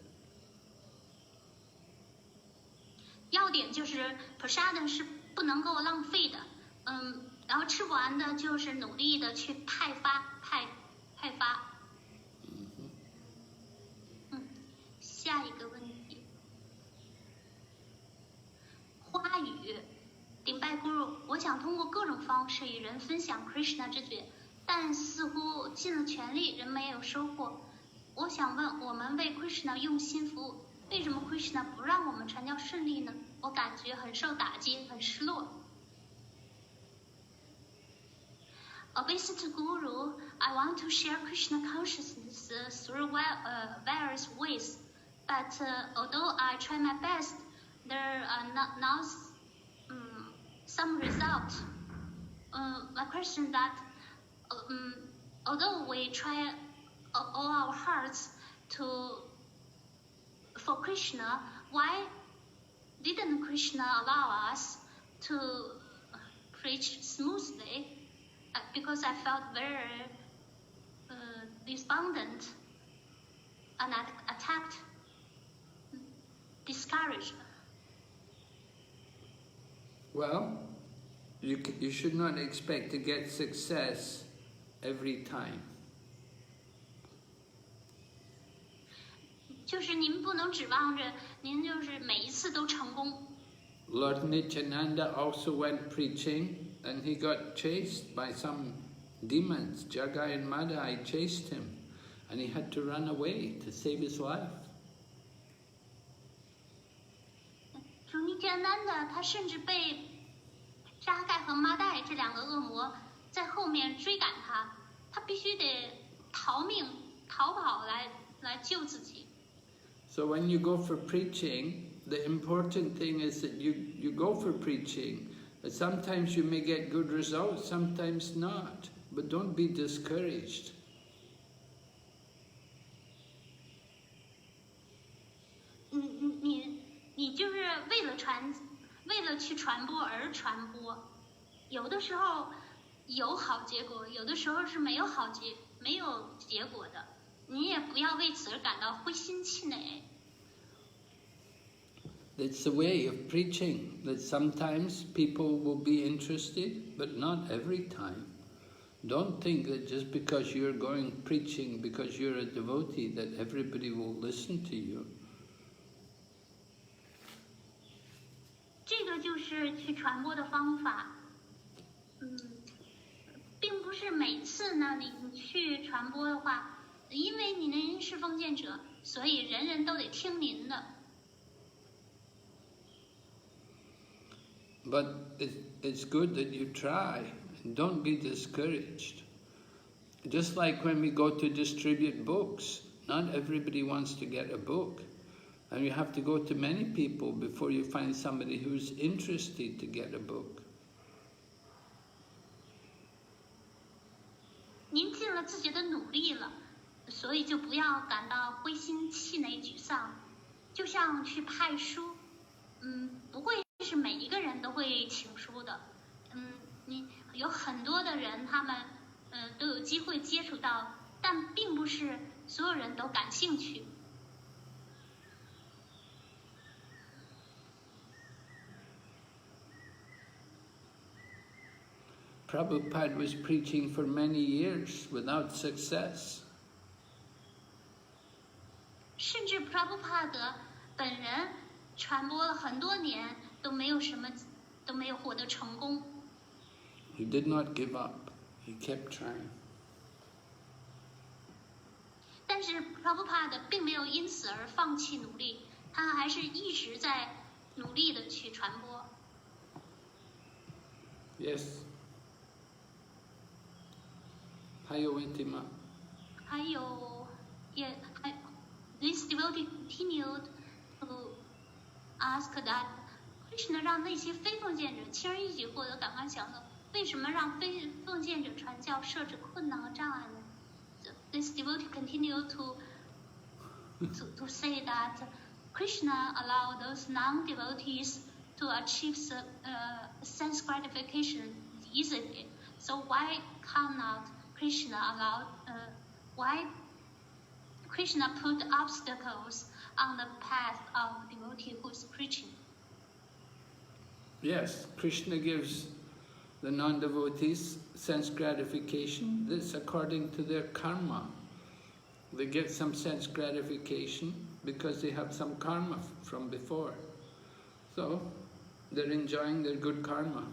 要点就是 prasada 是不能够浪费的，然后吃不完的就是努力的去派发。下一个问题，花语，顶拜 Guru， 我想通过各种方式与人分享 Krishna 之觉，但似乎尽了全力仍没有收获。我想问，我们为 Krishna 用心服务，为什么 Krishna 不让我们传教顺利呢？我感觉很受打击，很失落。Obeised to Guru, I want to share Krishna consciousness through various ways, but although I try my best, there are not some result. My question is that although we try all our hearts for Krishna, why didn't Krishna allow us to preach smoothly? Because I felt very despondent and attacked, discouraged. Well, you should not expect to get success every time. 就是您不能指望着您就是每一次都成功。Lord Nityananda also went preaching and he got chased by some demons. Jagai and Madai chased him and he had to run away to save his life. 主尼迦南的他甚至被扎盖和麻袋这两个恶魔在后面追赶他，他必须得逃跑来救自己。So when you go for preaching, the important thing is that you go for preaching. Sometimes you may get good results, sometimes not. But don't be discouraged. 你就是为了去传播而传播，有的时候有好结果，有的时候是没有结果的，你也不要为此而感到灰心气馁。It's the way of preaching, that sometimes people will be interested, but not every time. Don't think that just because you're going preaching, because you're a devotee, that everybody will listen to you. 这个就是去传播的方法，并不是每次呢你去传播的话，因为您是奉献者，所以人人都得听您的。But it's good that you try, and don't be discouraged. Just like when we go to distribute books, not everybody wants to get a book. And you have to go to many people before you find somebody who's interested to get a book. 您尽了自己的努力了，所以就不要感到灰心气馁、沮丧。就像去派书，不会是每一个人都会请书的，你有很多的人，他们都有机会接触到，但并不是所有人都感兴趣。Prabhupada was preaching for many years without success. 甚至 Prabhupada 本人传播了很多年，都没有获得成功。He did not give up. He kept trying. 但是 Prabhupada 并没有因此而放弃努力，他还是一直在努力的去传播。Yes. 还有问题吗？还有，This devotee continued to ask that Krishna 让那些非奉献者轻而易举获得感官享乐，为什么让非奉献者传教设置困难和障碍呢？ This devotee continued to say that Krishna allowed those non-devotees to achieve sense gratification easily. So why cannot Krishna why Krishna put obstacles on the path of devotee who is preaching? Yes, Krishna gives the non-devotees sense gratification. That's according to their karma. They get some sense gratification because they have some karma from before. So they're enjoying their good karma.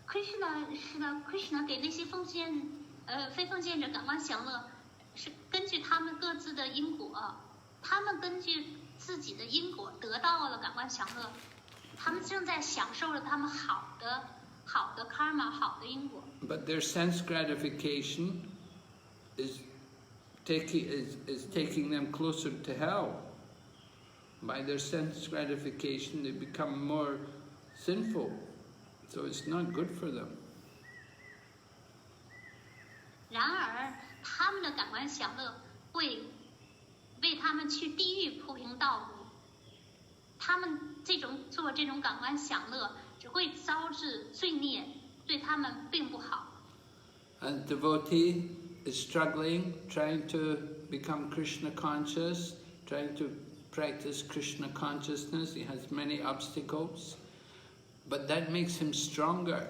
Krishna 给那些非奉献者感官享乐，是根据他们各自的因果，他们根据自己的因果得到了感官享乐，他们正在享受着他们好的 karma 好的因果。But their sense gratification is taking them closer to hell. By their sense gratification, they become more sinful. So it's not good for them. 然而，他们的感官享乐会为他们去地狱铺平道路。他们做这种感官享乐，只会招致罪孽，对他们并不好。And devotee is struggling, trying to become Krishna conscious, trying to practice Krishna consciousness. He has many obstacles. But that makes him stronger,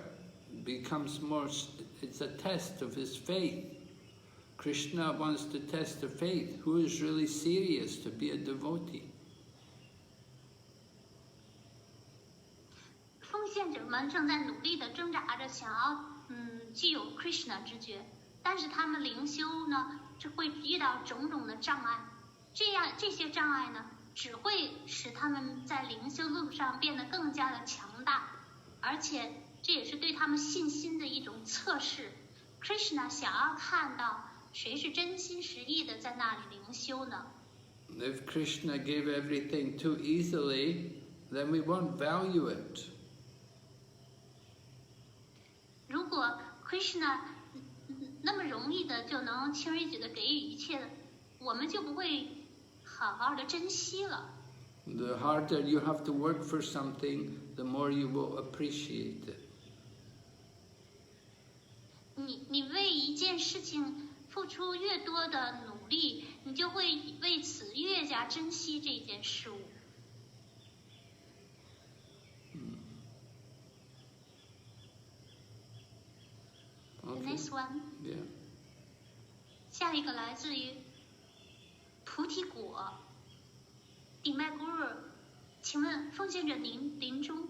becomes more, it's a test of his faith. Krishna wants to test the faith. Who is really serious to be a devotee? 奉献者们正在努力地挣扎着，想要具有 Krishna 之觉，但是他们灵修呢，就会遇到种种的障碍。这些障碍呢，只会使他们在灵修路上变得更加的强大，而且这也是对他们信心的一种测试。Krishna 想要看到谁是真心实意的在那里灵修呢？ If Krishna gave everything too easily, then we won't value it. 如果 Krishna 那么容易的就能轻而易举的给予一切的，我们就不会好好的珍惜了。The harder you have to work for something, the more you will appreciate it. 你为一件事情付出越多的努力，你就会为此越加珍惜这件事物。The next one. Yeah. 下一个来自于菩提果。顶拜 Guru， 请问奉献者您临终，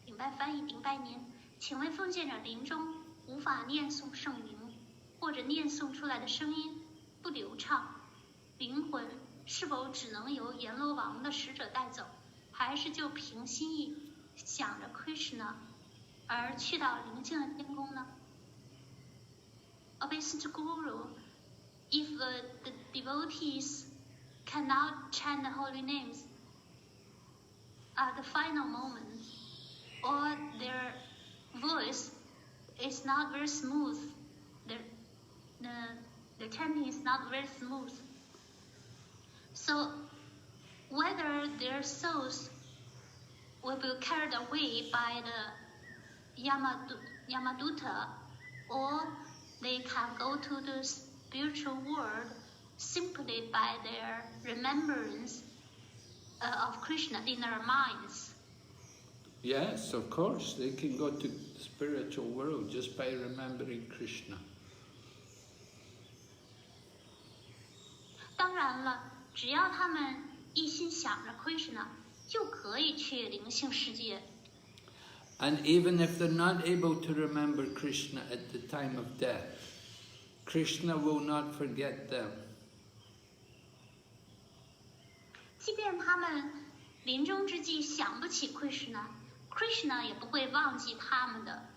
顶拜翻译顶拜您，请问奉献者临终无法念诵圣名，或者念诵出来的声音不流畅，灵魂是否只能由阎罗王的使者带走，还是就凭心意想着 Krishna 而去到灵性的天宫呢？Obeisance to Guru, if the devotees cannot chant the holy names at the final moment, or their voice is not very smooth, the chanting is not very smooth. So whether their souls will be carried away by the Yamaduta, or they can go to the spiritual world simply by their remembrance of Krishna in their minds. Yes, of course, they can go to the spiritual world just by remembering Krishna. 当然了，只要他们一心想着 Krishna， 就可以去灵性世界。And even if they're not able to remember Krishna at the time of death, Krishna will not forget them. 即便他们临终之际想不起 Krishna 也不会忘记他们的。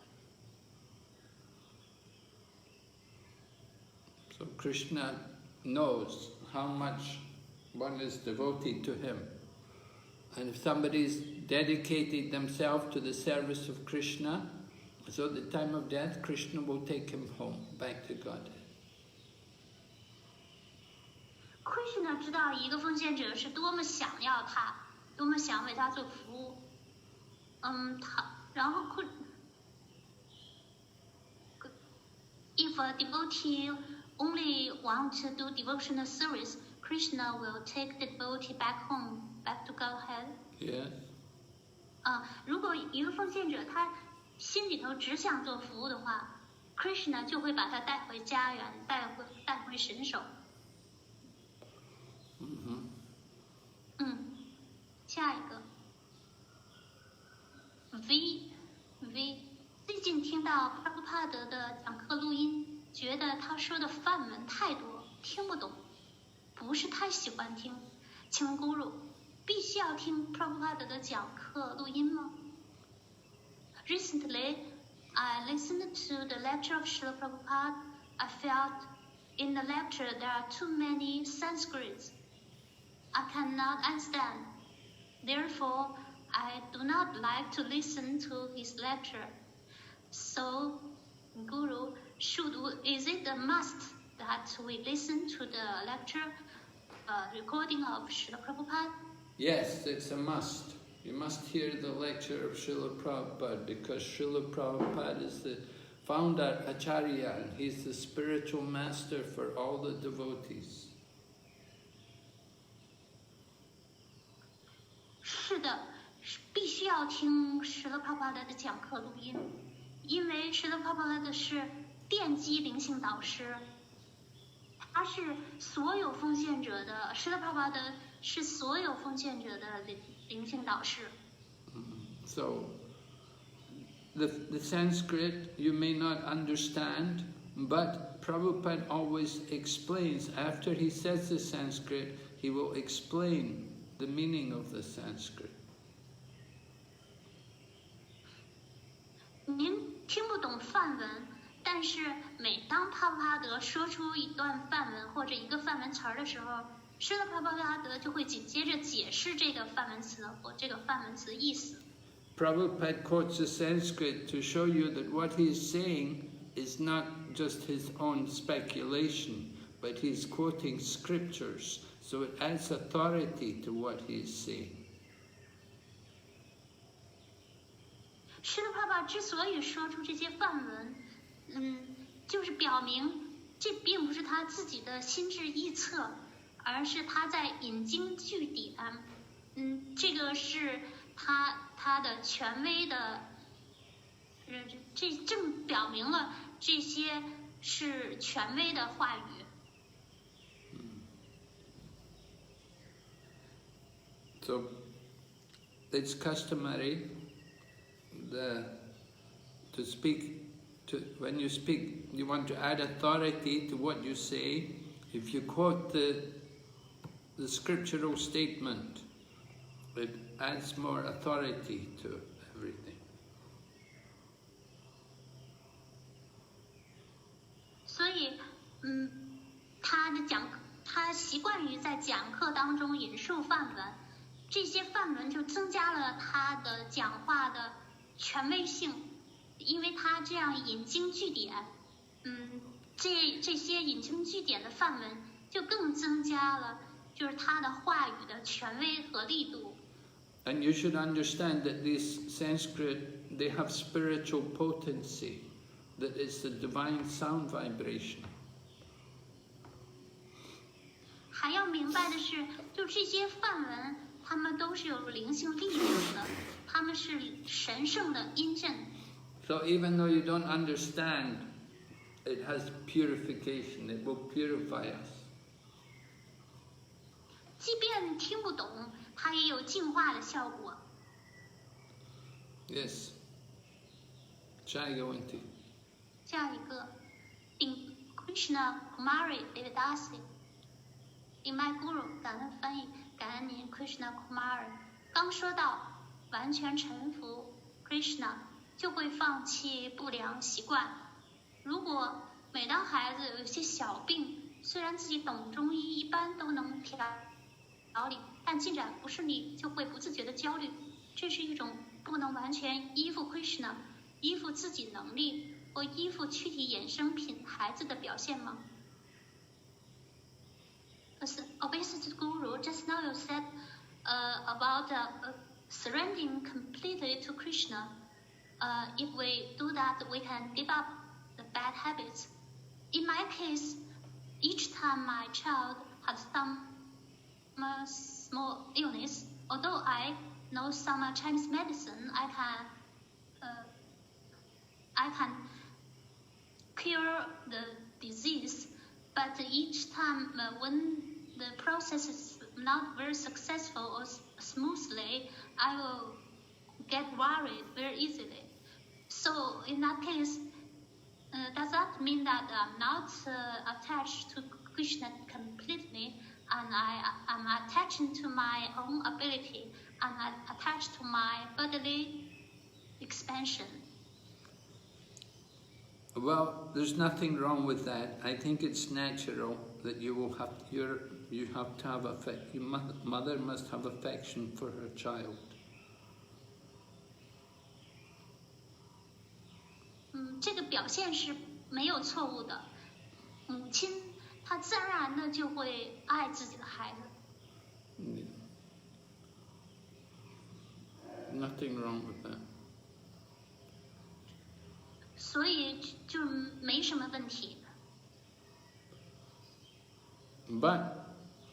So Krishna knows how much one is devoted to him. And if somebody's dedicated themselves to the service of Krishna, so at the time of death, Krishna will take him home, back to God. Krishna 知道一个奉献者是多么想要他，多么想为他做服务。然后 if a devotee only want to do devotional service, Krishna will take the devotee back home back to Godhead. Yes. 如果一个奉献者他心里头只想做服务的话 ，Krishna 就会把他带回家园，带回神手。下一个 V 最近听到帕布帕德的讲课录音，觉得他说的梵文太多，听不懂，不是太喜欢听。请问 Guru， 必须要听 Prabhupada 的讲课录音吗 ？Recently, I listened to the lecture of Srila Prabhupada. I felt in the lecture there are too many Sanskrits. I cannot understand. Therefore, I do not like to listen to his lecture. So, Guru, is it a must that we listen to the lecture recording of Srila Prabhupada? Yes, it's a must. You must hear the lecture of Srila Prabhupada because Srila Prabhupada is the founder Acharya and he's the spiritual master for all the devotees. 是的，必须要听Srila Prabhupada的讲课录音，因为Srila Prabhupada是奠基灵性导师，他是所有奉献者的Srila Prabhupada是所有奉献者的灵性导师。So, the Sanskrit you may not understand, but Prabhupada always explains. After he says the Sanskrit, he will explain the meaning of the Sanskrit. 您听不懂梵文，但是每当帕布哈德说出一段梵文或者一个梵文词儿的时候，施了帕布哈德就会紧接着解释这个梵文词或这个梵文词的意思。Prabhupada quotes the Sanskrit to show you that what he is saying is not just his own speculation, but he's quoting scriptures, so it adds authority to what he is saying. 施了帕布之所以说出这些梵文，就是表明这并不是他自己的心智臆测，而是他在引经据典。这个是他的权威的，这正表明了这些是权威的话语。So it's customary to speak. When you speak, you want to add authority to what you say. If you quote the scriptural statement, it adds more authority to everything. 所以，他习惯于在讲课当中引述梵文，这些梵文就增加了他的讲话的权威性，因为他这样引经据典，这些引经据典的梵文就更增加了就是他的话语的权威和力度。And you should understand that these Sanskrit, they have spiritual potency, that it's the divine sound vibration. 还要明白的是，就这些梵文，它们都是有灵性力量的，它们是神圣的音震。So even though you don't understand, it has purification, it will purify us. 即便听不懂，它也有净化的效果。Yes. 下一个问题。下一个，顶 Krishna Kumari Devidasi， 顶麦 Guru， 感恩翻译，感恩您 Krishna Kumari。刚说到完全臣服 Krishna， 就会放弃不良习惯。如果每当孩子有一些小病，虽然自己懂中医，一般都能调理，但进展不顺利，就会不自觉的焦虑。这是一种不能完全依附 Krishna， 依附自己能力或依附躯体衍生品孩子的表现吗？Obviously, Guru, just now you said about surrendering completely to Krishna. If we do that, we can give up the bad habits. In my case, each time my child had some small illness, although I know some Chinese medicine, I can cure the disease, but each time when the process is not very successful or smoothly, I will get worried very easily. So in that case, does that mean that I'm not attached to Krishna completely, and I'm attaching to my own ability, and I'm attached to my bodily expansion? Well, there's nothing wrong with that. I think it's natural that you have to have affection. Your mother must have affection for her child. 这个表现是没有错误的。母亲她自然而然的就会爱自己的孩子。Nothing wrong with that. 所以就没什么问题。But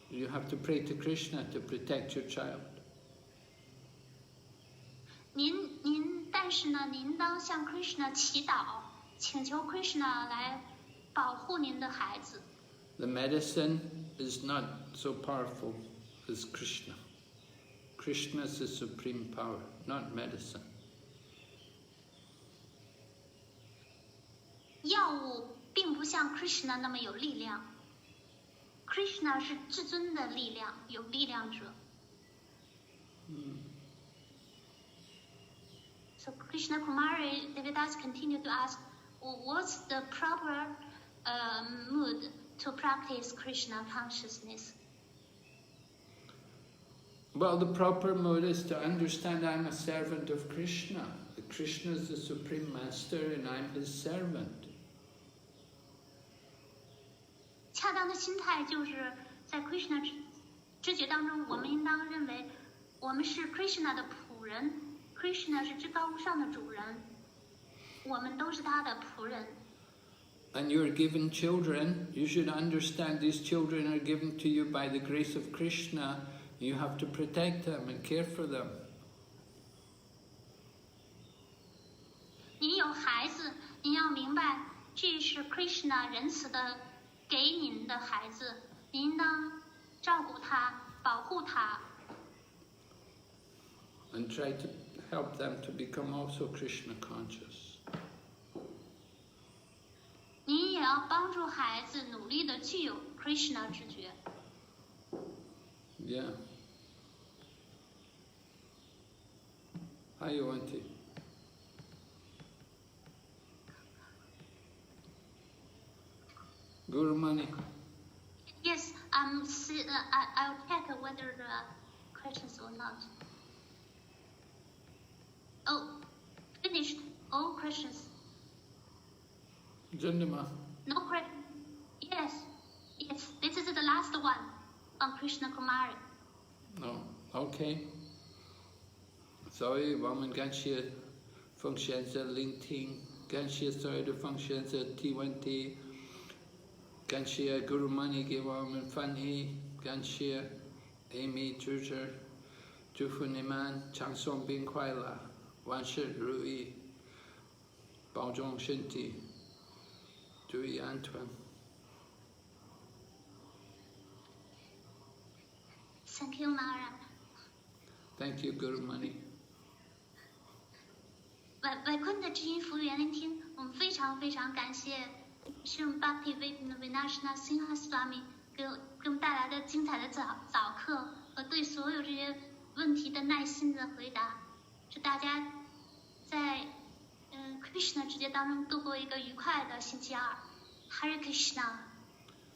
you have to pray to Krishna to protect your child. 但是呢，您当向 Krishna 祈祷，请求 Krishna 来保护您的孩子。The medicine is not so powerful as Krishna. Krishna is the supreme power, not medicine. 药物并不像 Krishna 那么有力量。Krishna 是至尊的力量，有力量者。So Krishna Kumari, Devadas continue to ask, what's the proper mood to practice Krishna consciousness? Well, the proper mood is to understand I'm a servant of Krishna. Krishna is the supreme master and I'm his servant. 恰当的心态就是在 Krishna 知觉当中，我们应当认为我们是 Krishna 的仆人。Krishna 是至高无上的主人，我们都是他的仆人。And you're given children, you should understand these children are given to you by the grace of Krishna. You have to protect them and care for them. 您有孩子，您要明白，这是 Krishna 仁慈的给您的孩子，您应当照顾他，保护他。And try to help them to become also Krishna conscious. 您也要帮助孩子努力的具有 Krishna 知觉。Yeah. Hi, Auntie. Guru Mani. Yes, I'll check whether the questions or not. Oh, finished all questions. Jandama. No question. Yes, this is the last one on Krishna Kumari. No, okay. Sorry, 我们感谢奉献者聆听，感谢所有的奉献者提问题，感谢 Guru Mani 给我们翻译，感谢 Amy 主持，祝福你们长寿并快乐，万事如意，保重身体，注意安全。Thank you, Maharaj. Thank you, Guru Mani. 外坤的知音服务员聆听，我们非常非常感谢圣 Bhakti Vinashna Singha Swami 给我们带来的精彩的早课和对所有这些问题的耐心的回答，祝大家在Krishna 直觉当中度过一个愉快的星期二。Hare Krishna.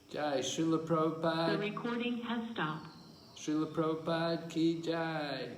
Jai Srila Prabhupada. The recording has stopped. Srila Prabhupada ki jai.